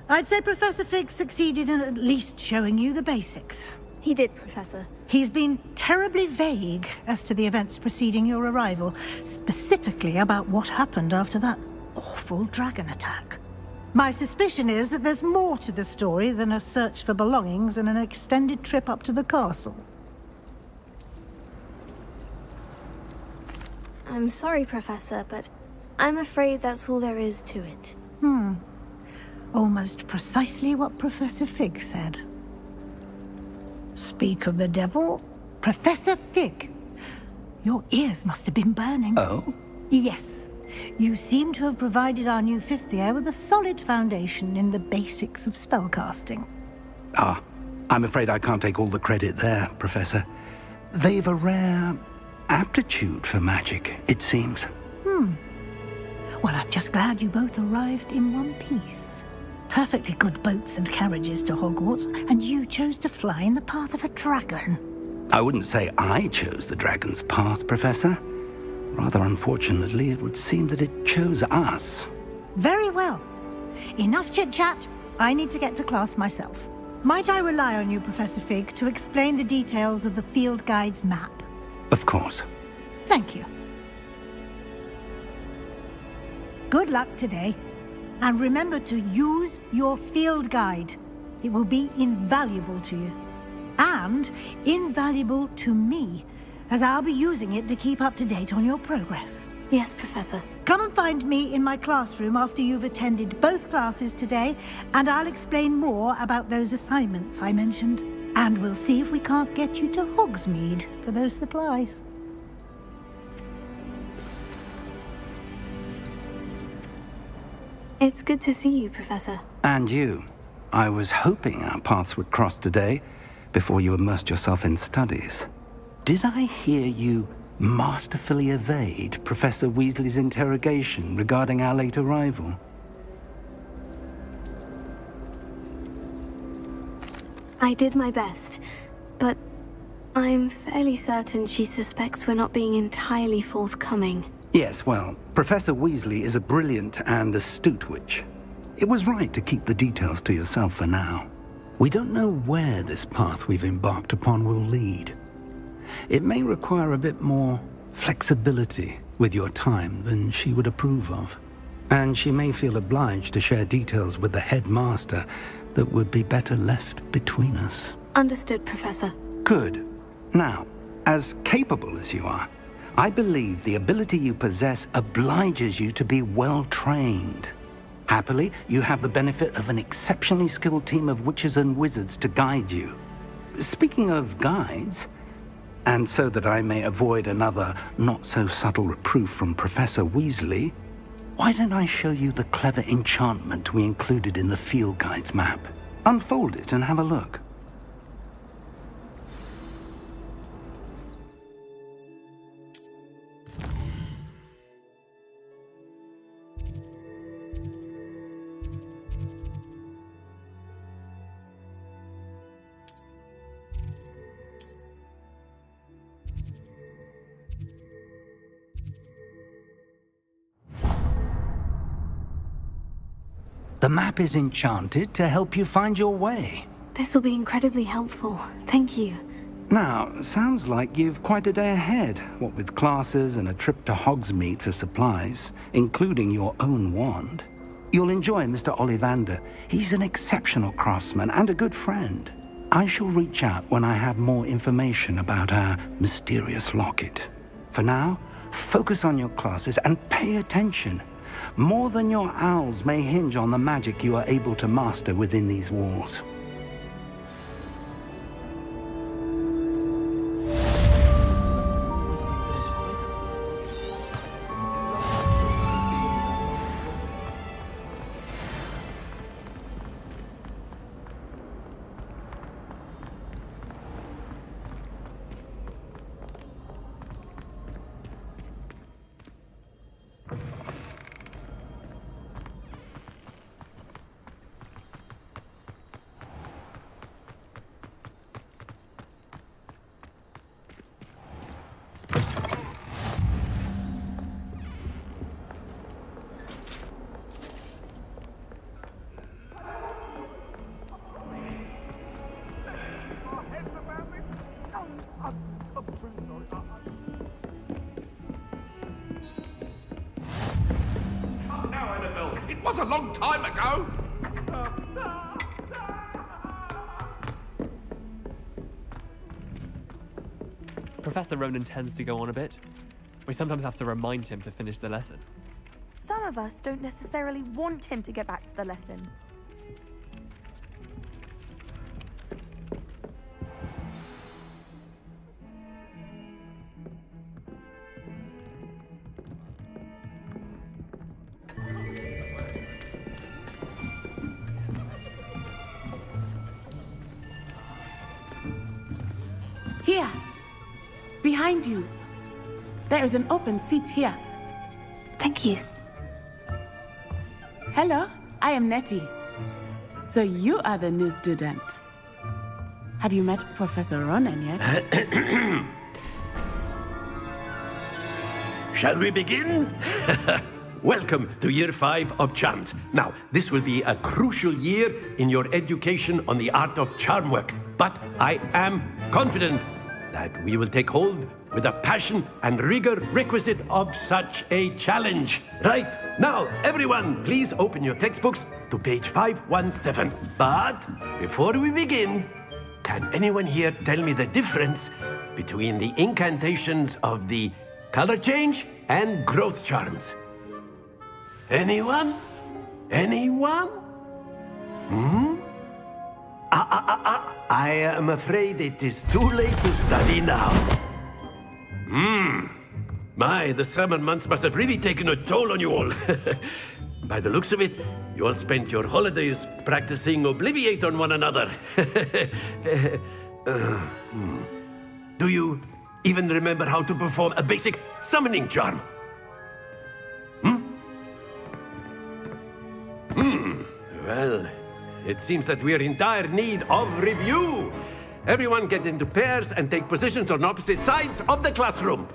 I'd say Professor Fig succeeded in at least showing you the basics. He did, Professor. He's been terribly vague as to the events preceding your arrival, specifically about what happened after that awful dragon attack. My suspicion is that there's more to the story than a search for belongings and an extended trip up to the castle. I'm sorry, Professor, but I'm afraid that's all there is to it. Almost precisely what Professor Fig said. Speak of the devil, Professor Fig. Your ears must have been burning. Oh? Yes. You seem to have provided our new fifth year with a solid foundation in the basics of spellcasting. Ah, I'm afraid I can't take all the credit there, Professor. They've a rare aptitude for magic, it seems. Well, I'm just glad you both arrived in one piece. Perfectly good boats and carriages to Hogwarts, and you chose to fly in the path of a dragon. I wouldn't say I chose the dragon's path, Professor. Rather unfortunately, it would seem that it chose us. Very well. Enough chit-chat. I need to get to class myself. Might I rely on you, Professor Fig, to explain the details of the field guide's map? Of course. Thank you. Good luck today. And remember to use your field guide. It will be invaluable to you. And invaluable to me, as I'll be using it to keep up to date on your progress. Yes, Professor. Come and find me in my classroom after you've attended both classes today, and I'll explain more about those assignments I mentioned. And we'll see if we can't get you to Hogsmeade for those supplies. It's good to see you, Professor. And you. I was hoping our paths would cross today, before you immersed yourself in studies. Did I hear you masterfully evade Professor Weasley's interrogation regarding our late arrival? I did my best, but I'm fairly certain she suspects we're not being entirely forthcoming. Yes, well, Professor Weasley is a brilliant and astute witch. It was right to keep the details to yourself for now. We don't know where this path we've embarked upon will lead. It may require a bit more flexibility with your time than she would approve of. And she may feel obliged to share details with the headmaster that would be better left between us. Understood, Professor. Good. Now, as capable as you are, I believe the ability you possess obliges you to be well trained. Happily, you have the benefit of an exceptionally skilled team of witches and wizards to guide you. Speaking of guides, and so that I may avoid another not-so-subtle reproof from Professor Weasley, why don't I show you the clever enchantment we included in the field guide's map? Unfold it and have a look. The map is enchanted to help you find your way. This will be incredibly helpful. Thank you. Now, sounds like you've quite a day ahead, what with classes and a trip to Hogsmeade for supplies, including your own wand. You'll enjoy Mr. Ollivander. He's an exceptional craftsman and a good friend. I shall reach out when I have more information about our mysterious locket. For now, focus on your classes and pay attention. More than your owls may hinge on the magic you are able to master within these walls. It was a long time ago. Professor Ronan tends to go on a bit. We sometimes have to remind him to finish the lesson. Some of us don't necessarily want him to get back to the lesson. Here, behind you. There is an open seat here. Thank you. Hello, I am Nettie. So you are the new student. Have you met Professor Ronan yet? Shall we begin? Welcome to Year 5 of Charms. Now, this will be a crucial year in your education on the art of charm work. But I am confident that we will take hold with the passion and rigor requisite of such a challenge. Right, now, everyone, please open your textbooks to page 517. But before we begin, can anyone here tell me the difference between the incantations of the color change and growth charms? Anyone? Anyone? I am afraid it is too late to study now. My, the summer months must have really taken a toll on you all. By the looks of it, you all spent your holidays practicing Obliviate on one another. Do you even remember how to perform a basic summoning charm? Well, it seems that we are in dire need of review. Everyone get into pairs and take positions on opposite sides of the classroom.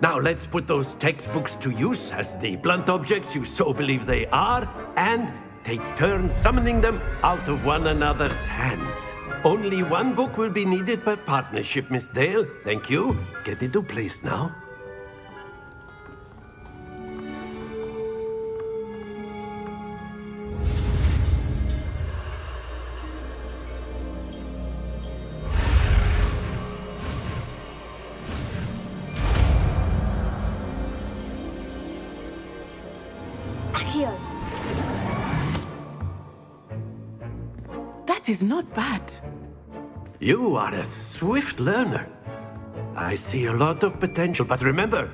Now let's put those textbooks to use as the blunt objects you so believe they are, and take turns summoning them out of one another's hands. Only one book will be needed per partnership, Miss Dale. Thank you. Get into place now. Accio, That is not bad. You are a swift learner. I see a lot of potential, but remember,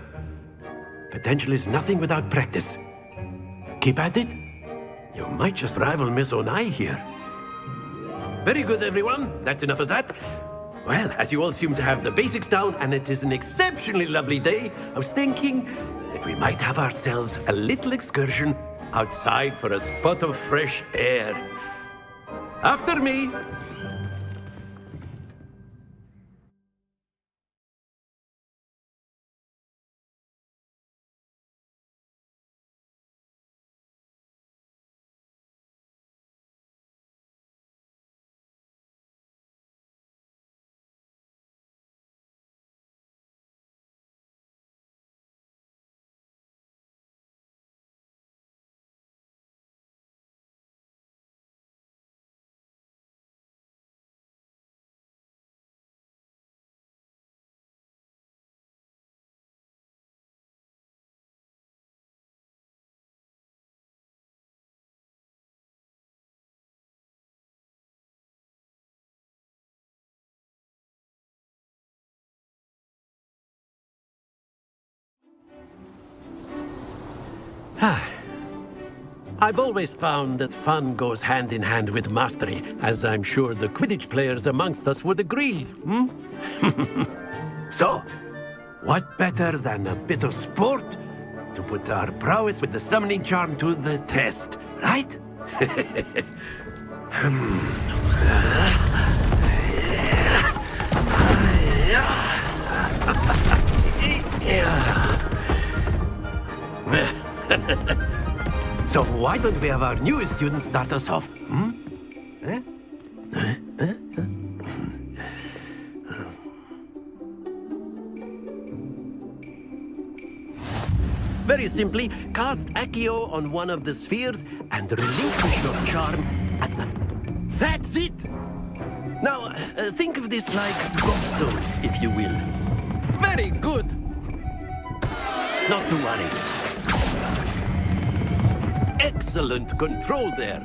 potential is nothing without practice. Keep at it. You might just rival Miss Onai here. Very good, everyone. That's enough of that. Well, as you all seem to have the basics down, and it is an exceptionally lovely day, I was thinking that we might have ourselves a little excursion outside for a spot of fresh air. After me. I've always found that fun goes hand in hand with mastery, as I'm sure the Quidditch players amongst us would agree, So, what better than a bit of sport to put our prowess with the summoning charm to the test, right? So why don't we have our newest student start us off? Very simply, cast Accio on one of the spheres and relinquish your charm at the... That's it! Now, think of this like gobstones, if you will. Very good! Not to worry. Excellent control there.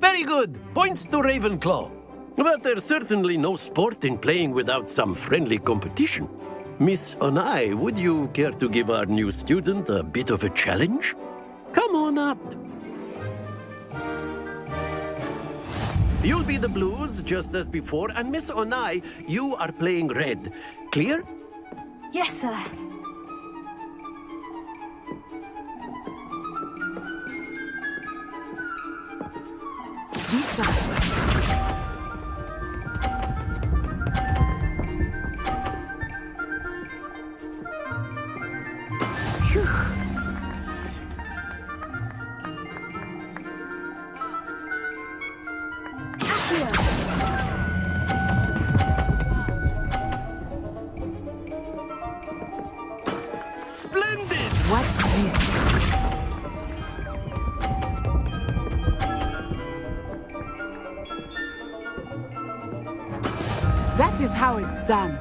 Very good. Points to Ravenclaw. But there's certainly no sport in playing without some friendly competition. Miss Onai, would you care to give our new student a bit of a challenge? Come on up. You'll be the blues, just as before, and Miss Onai, you are playing red. Clear? Yes, sir. Splendid! Watch this. That is how it's done.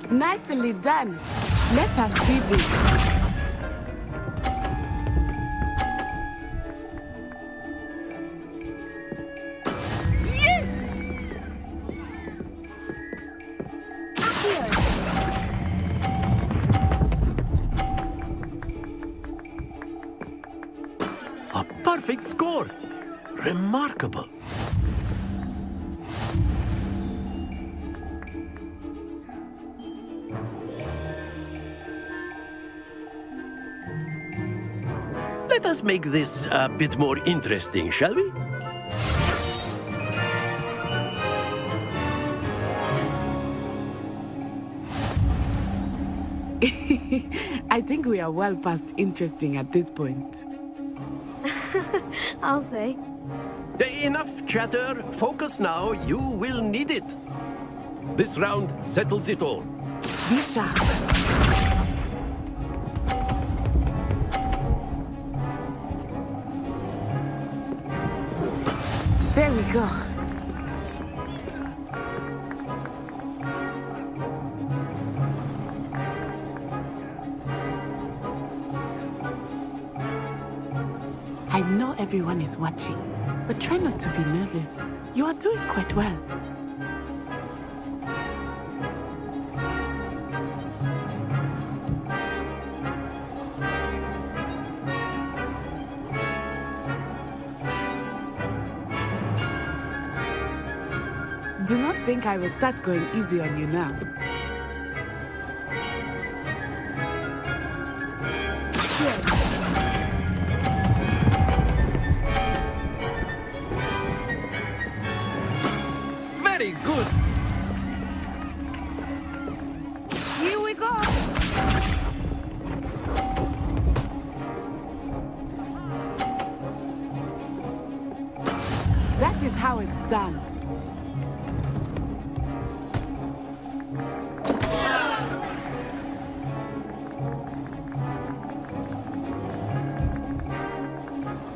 Nicely done. Let us see this. Perfect score. Remarkable. Let us make this a bit more interesting, shall we? I think we are well past interesting at this point. I'll say. Enough chatter. Focus now. You will need it. This round settles it all. Be sharp. go. I know everyone is watching, but try not to be nervous. You are doing quite well. Do not think I will start going easy on you now. Very good. Here we go. That is how it's done.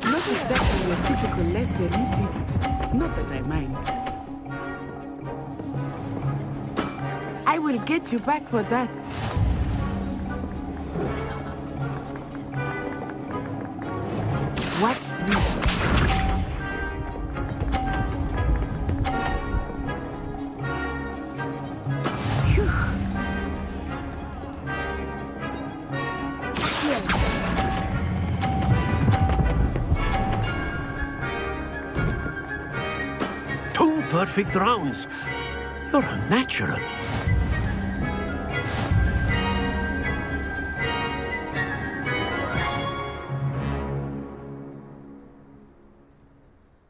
Not exactly your typical lesson, is it? Not that I mind. I will get you back for that. Watch this. Two perfect rounds. You're a natural.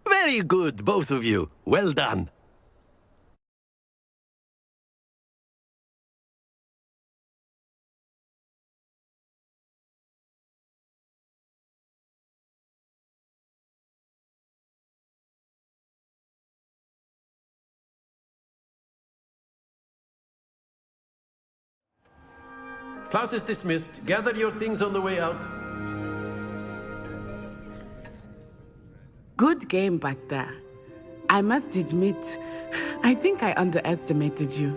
Very good, both of you. Well done. Class is dismissed. Gather your things on the way out. Good game back there. I must admit, I think I underestimated you.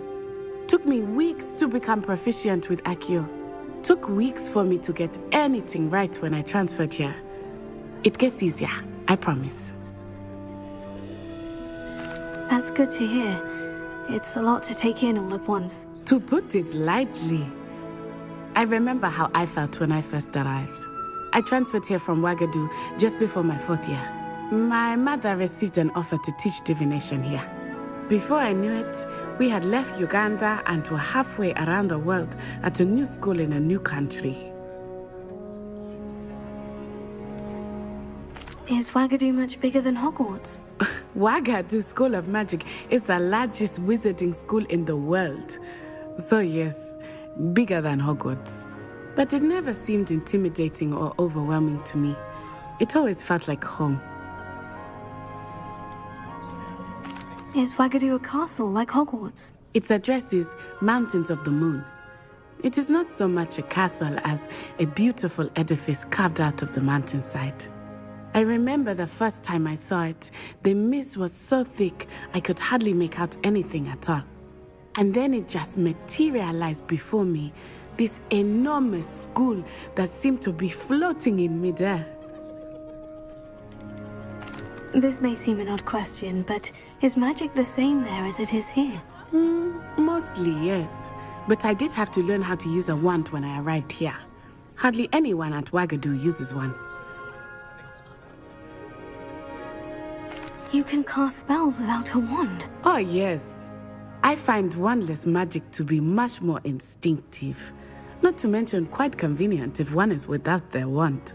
Took me weeks to become proficient with Accio. Took weeks for me to get anything right when I transferred here. It gets easier, I promise. That's good to hear. It's a lot to take in all at once. To put it lightly, I remember how I felt when I first arrived. I transferred here from Ouagadougou just before my 4th year. My mother received an offer to teach divination here. Before I knew it, we had left Uganda and were halfway around the world at a new school in a new country. Is Ouagadougou much bigger than Hogwarts? Ouagadougou School of Magic is the largest wizarding school in the world. So yes, bigger than Hogwarts. But it never seemed intimidating or overwhelming to me. It always felt like home. Is Ouagadougou a castle like Hogwarts? Its address is Mountains of the Moon. It is not so much a castle as a beautiful edifice carved out of the mountainside. I remember the first time I saw it, the mist was so thick I could hardly make out anything at all. And then it just materialized before me, this enormous school that seemed to be floating in midair. This may seem an odd question, but is magic the same there as it is here? Mostly, yes. But I did have to learn how to use a wand when I arrived here. Hardly anyone at Ouagadougou uses one. You can cast spells without a wand? Oh, yes. I find wandless magic to be much more instinctive. Not to mention quite convenient if one is without their wand.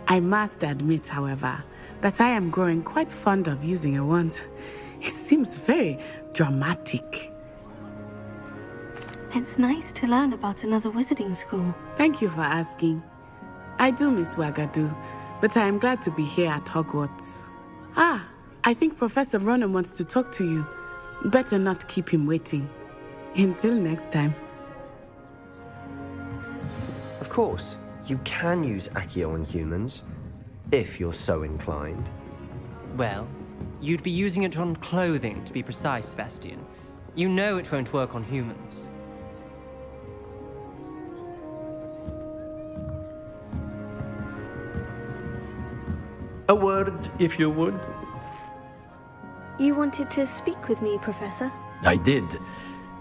I must admit, however, that I am growing quite fond of using a wand. It seems very dramatic. It's nice to learn about another wizarding school. Thank you for asking. I do miss Ouagadougou, but I am glad to be here at Hogwarts. Ah, I think Professor Ronan wants to talk to you. Better not keep him waiting. Until next time. Of course, you can use Accio on humans, if you're so inclined. Well, You'd be using it on clothing, to be precise, Sebastian. You know it won't work on humans. A word, if you would. You wanted to speak with me, Professor? I did.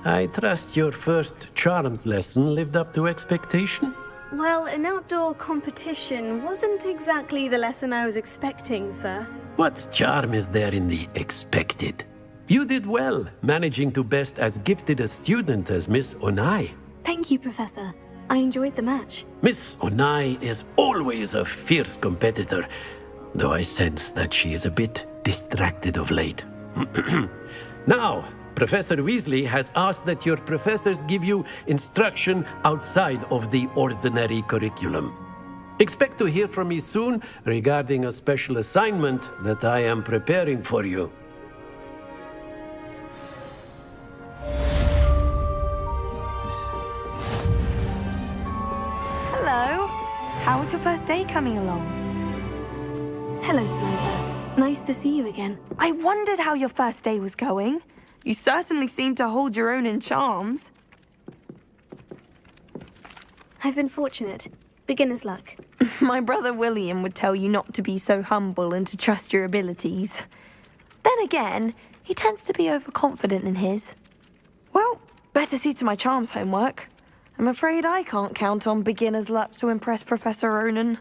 I trust your first charms lesson lived up to expectation? Well, an outdoor competition wasn't exactly the lesson I was expecting, sir. What charm is there in the expected? You did well, managing to best as gifted a student as Miss Onai. Thank you, Professor. I enjoyed the match. Miss Onai is always a fierce competitor, though I sense that she is a bit distracted of late. Now, Professor Weasley has asked that your professors give you instruction outside of the ordinary curriculum. Expect to hear from me soon regarding a special assignment that I am preparing for you. Hello. How was your first day coming along? Hello, Samantha. Nice to see you again. I wondered how your first day was going. You certainly seem to hold your own in charms. I've been fortunate. Beginner's luck. My brother William would tell you not to be so humble and to trust your abilities. Then again, he tends to be overconfident in his. Well, better see to my charms homework. I'm afraid I can't count on beginner's luck to impress Professor Ronan.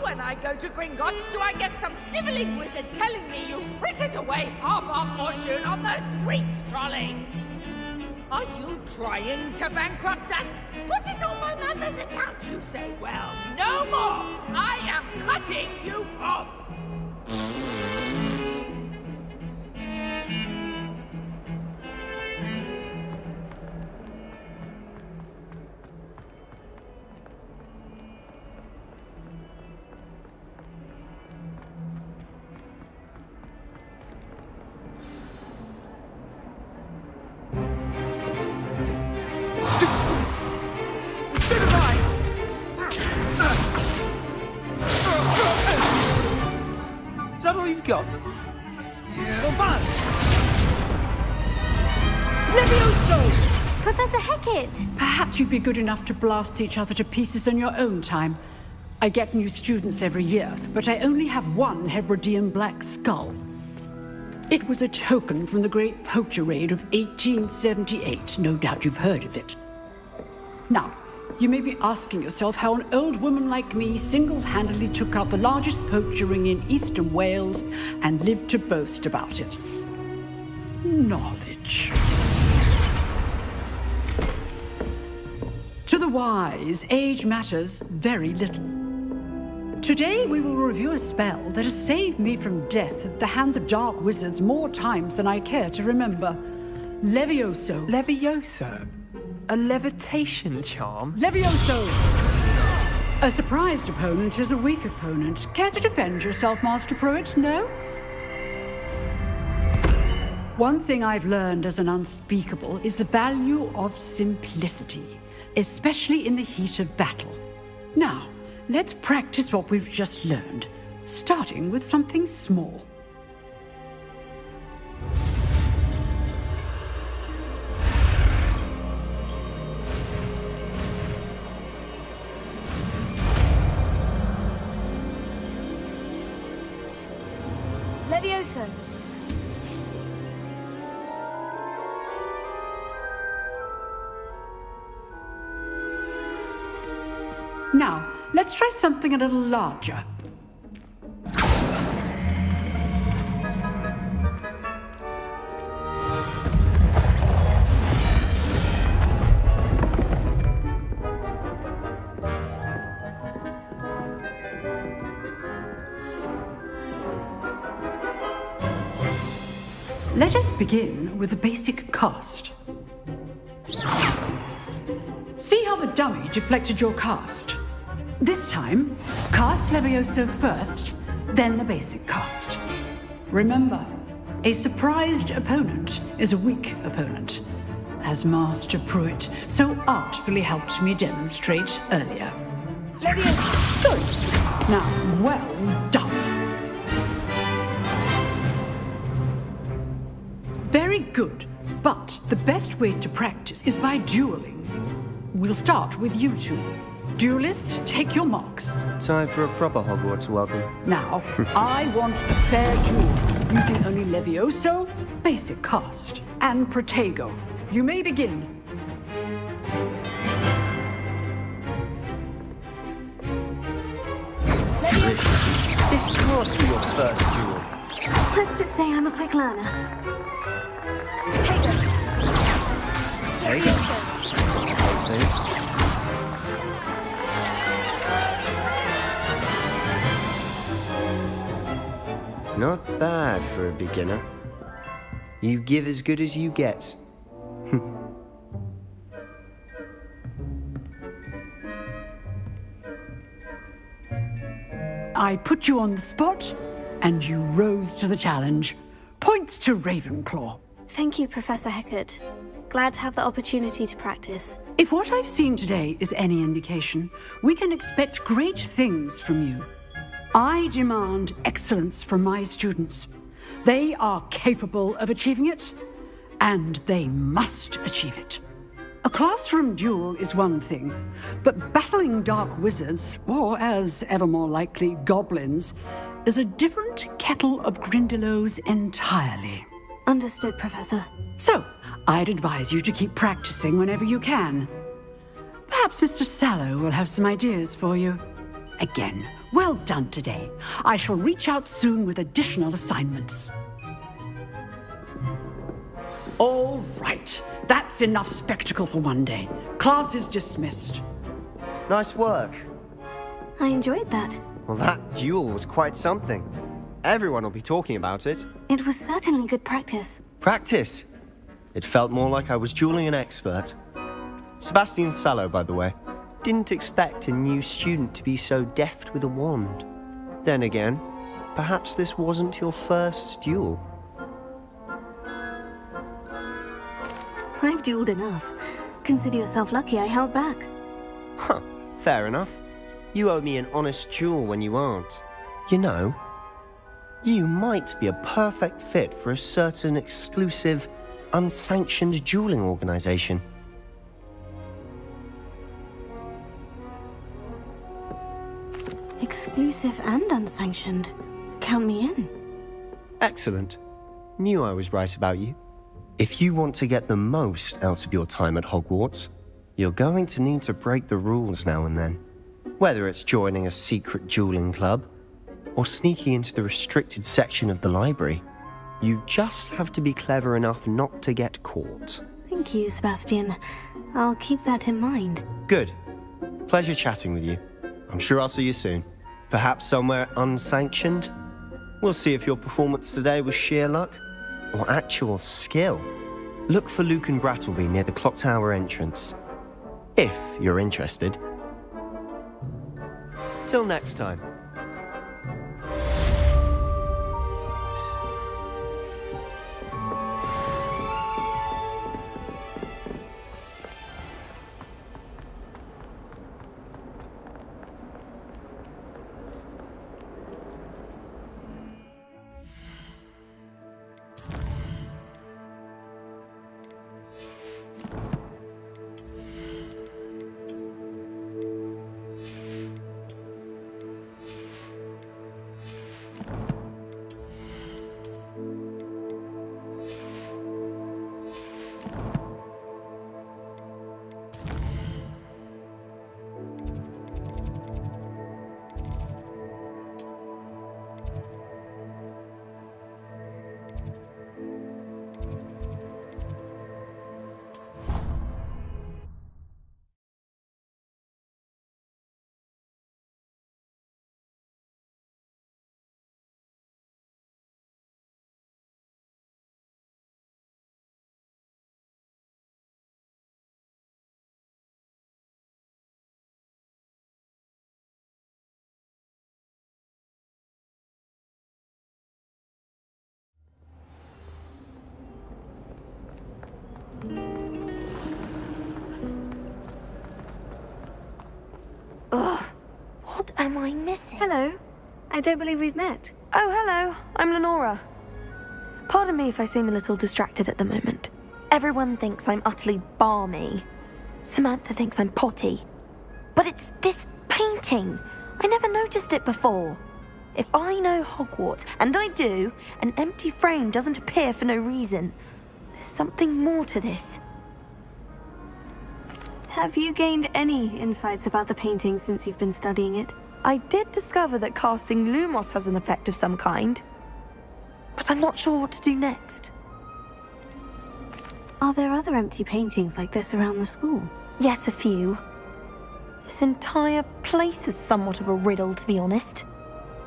When I go to Gringotts, do I get some snivelling wizard telling me you've frittered away half our fortune on the sweets trolley? Are you trying to bankrupt us? Put it on my mother's account, you say. Well, no more! I am cutting you off! Got? Yeah. Levioso! Professor Hecat! Perhaps you'd be good enough to blast each other to pieces on your own time. I get new students every year, but I only have one Hebridean black skull. It was a token from the Great Poacher Raid of 1878. No doubt you've heard of it. Now, you may be asking yourself how an old woman like me single-handedly took out the largest poacher ring in eastern Wales and lived to boast about it. Knowledge. To the wise, age matters very little. Today we will review a spell that has saved me from death at the hands of dark wizards more times than I care to remember. Levioso. Levioso? A levitation charm? Levioso! A surprised opponent is a weak opponent. Care to defend yourself, Master Pruitt? No? One thing I've learned as an unspeakable is the value of simplicity, especially in the heat of battle. Now, let's practice what we've just learned. starting with something small. Levioso. Now, let's try something a little larger. Let us begin with the basic cast. See how the dummy deflected your cast? This time, cast Levioso first, then the basic cast. Remember, a surprised opponent is a weak opponent, as Master Pruitt so artfully helped me demonstrate earlier. Levioso! Good! Now, well done. Very good, but the best way to practice is by dueling. We'll start with you two. Duelists, take your marks. Time for a proper Hogwarts welcome. Now, I want a fair duel, using only Levioso, basic cast, and Protego. You may begin. This can't be your first duel. Let's just say I'm a quick learner. Not bad for a beginner. You give as good as you get. I put you on the spot, and you rose to the challenge. Points to Ravenclaw. Thank you, Professor Hecat. Glad to have the opportunity to practice. If what I've seen today is any indication, we can expect great things from you. I demand excellence from my students. They are capable of achieving it, and they must achieve it. A classroom duel is one thing, but battling dark wizards, or as ever more likely, goblins, is a different kettle of Grindylows entirely. Understood, Professor. So, I'd advise you to keep practicing whenever you can. Perhaps Mr. Sallow will have some ideas for you. Again, well done today. I shall reach out soon with additional assignments. All right, that's enough spectacle for one day. Class is dismissed. Nice work. I enjoyed that. Well, that duel was quite something. Everyone will be talking about it. It was certainly good practice. Practice? It felt more like I was dueling an expert. Sebastian Sallow, by the way. Didn't expect a new student to be so deft with a wand. Then again, perhaps this wasn't your first duel. I've dueled enough. Consider yourself lucky I held back. Huh, fair enough. You owe me an honest duel when you aren't. You know, you might be a perfect fit for a certain exclusive, unsanctioned dueling organization. Exclusive and unsanctioned. Count me in. Excellent. Knew I was right about you. If you want to get the most out of your time at Hogwarts, you're going to need to break the rules now and then. Whether it's joining a secret dueling club, or sneaking into the restricted section of the library, you just have to be clever enough not to get caught. Thank you, Sebastian. I'll keep that in mind. Good. Pleasure chatting with you. I'm sure I'll see you soon. Perhaps somewhere unsanctioned? We'll see if your performance today was sheer luck or actual skill. Look for Luke and Brattleby near the clock tower entrance. If you're interested. Till next time. am I missing? Hello. I don't believe we've met. Oh, hello. I'm Lenora. Pardon me if I seem a little distracted at the moment. Everyone thinks I'm utterly balmy. Samantha thinks I'm potty. But it's this painting. I never noticed it before. If I know Hogwarts, and I do, an empty frame doesn't appear for no reason. There's something more to this. Have you gained any insights about the painting since you've been studying it? I did discover that casting Lumos has an effect of some kind. But I'm not sure what to do next. Are there other empty paintings like this around the school? Yes, a few. This entire place is somewhat of a riddle, to be honest.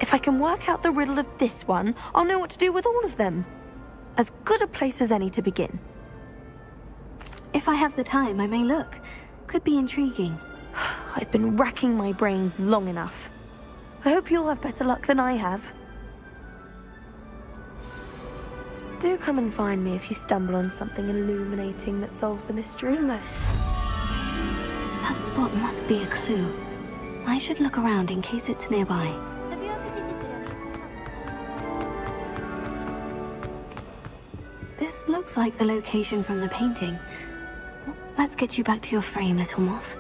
If I can work out the riddle of this one, I'll know what to do with all of them. As good a place as any to begin. If I have the time, I may look. Could be intriguing. I've been racking my brains long enough. I hope you'll have better luck than I have. Do come and find me if you stumble on something illuminating that solves the mystery. Lumos. That spot must be a clue. I should look around in case it's nearby. Have you ever visited This looks like the location from the painting. Let's get you back to your frame, little moth.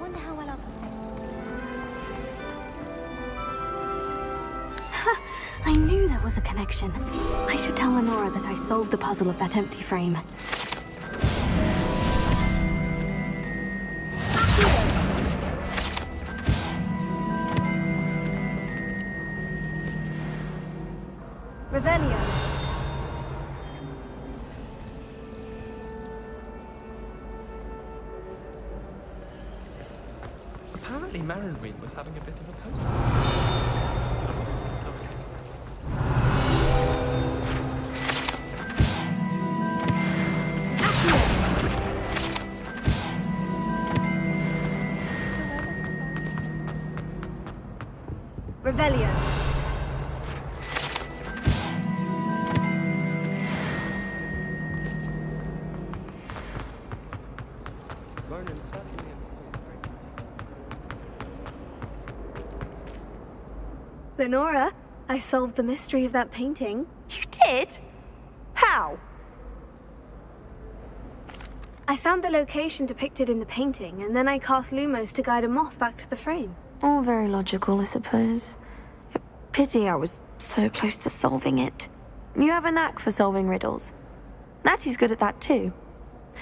Wonder how well I'll... Ha! I knew there was a connection. I should tell Lenora that I solved the puzzle of that empty frame. Revelio. Apparently Marinreen was having a bit of a cold. Revelio. Lenora, I solved the mystery of that painting. You did? How? I found the location depicted in the painting, and then I cast Lumos to guide a moth back to the frame. All very logical, I suppose. Pity I was so close to solving it. You have a knack for solving riddles. Natty's good at that too.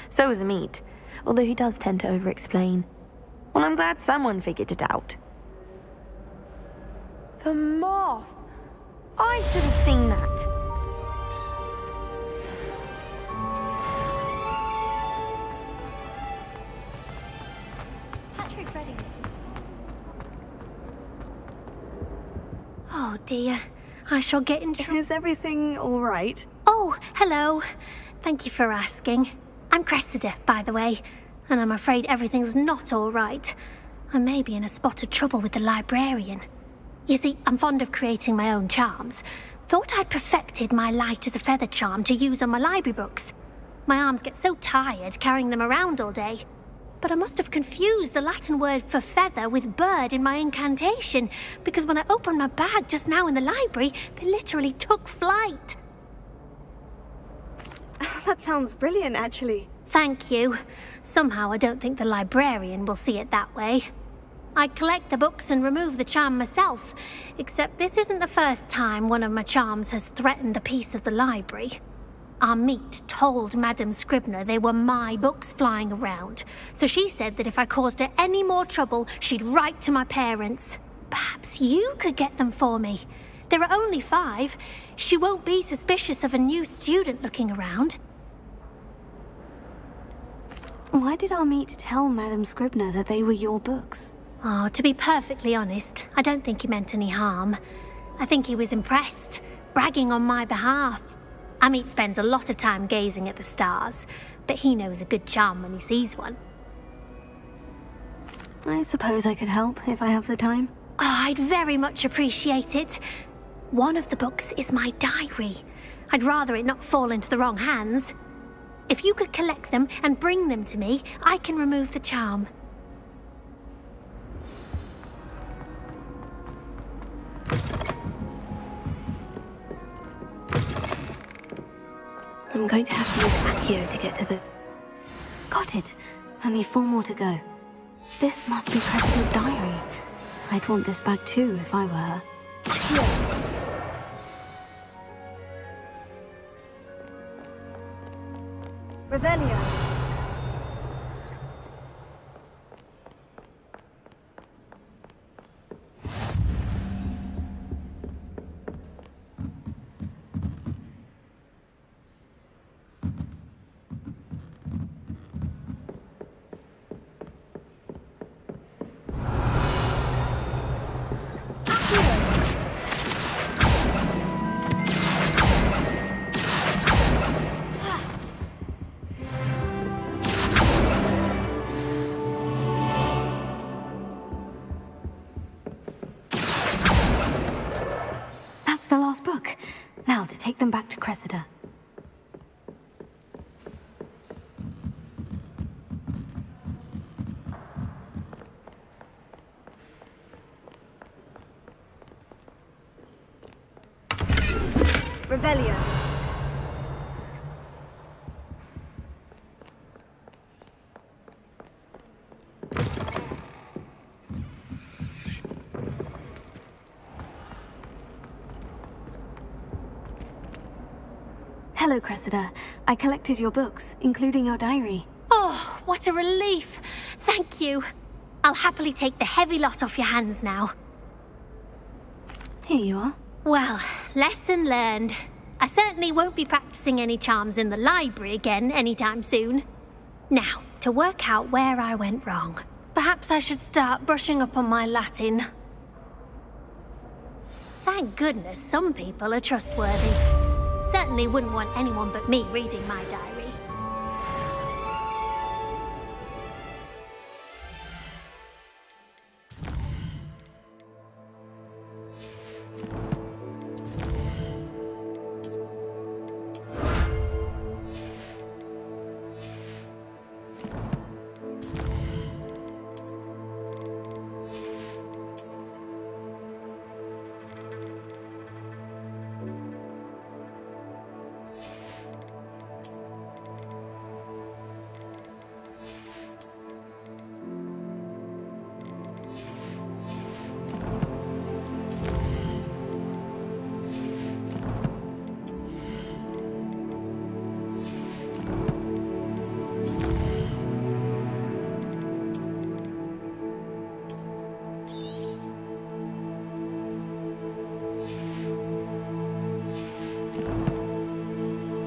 So is Amit, although he does tend to over-explain. Well, I'm glad someone figured it out. The moth! I should have seen that. Patrick ready. Oh dear, I shall get in trouble. Is everything all right? Oh, hello. Thank you for asking. I'm Cressida, by the way, and I'm afraid everything's not all right. I may be in a spot of trouble with the librarian. You see, I'm fond of creating my own charms. Thought I'd perfected my light as a feather charm to use on my library books. My arms get so tired carrying them around all day. But I must have confused the Latin word for feather with bird in my incantation, because when I opened my bag just now in the library, they literally took flight. That sounds brilliant, actually. Thank you. Somehow I don't think the librarian will see it that way. I collect the books and remove the charm myself, except this isn't the first time one of my charms has threatened the peace of the library. Amit told Madame Scribner they were my books flying around, so she said that if I caused her any more trouble, she'd write to my parents. Perhaps you could get them for me. There are only 5. She won't be suspicious of a new student looking around. Why did Amit tell Madame Scribner that they were your books? Oh, to be perfectly honest, I don't think he meant any harm. I think he was impressed, bragging on my behalf. Amit spends a lot of time gazing at the stars, but he knows a good charm when he sees one. I suppose I could help if I have the time. Oh, I'd very much appreciate it. One of the books is my diary. I'd rather it not fall into the wrong hands. If you could collect them and bring them to me, I can remove the charm. I'm going to have to use Accio to get to the... Got it! Only 4 more to go. This must be Cressida's diary. I'd want this back too if I were her. Revelio. That's the last book. Now to take them back to Cressida. Revelio. Hello, Cressida. I collected your books, including your diary. Oh, what a relief. Thank you. I'll happily take the heavy lot off your hands now. Here you are. Well, lesson learned. I certainly won't be practicing any charms in the library again anytime soon. Now, to work out where I went wrong. Perhaps I should start brushing up on my Latin. Thank goodness some people are trustworthy. Certainly wouldn't want anyone but me reading my diary.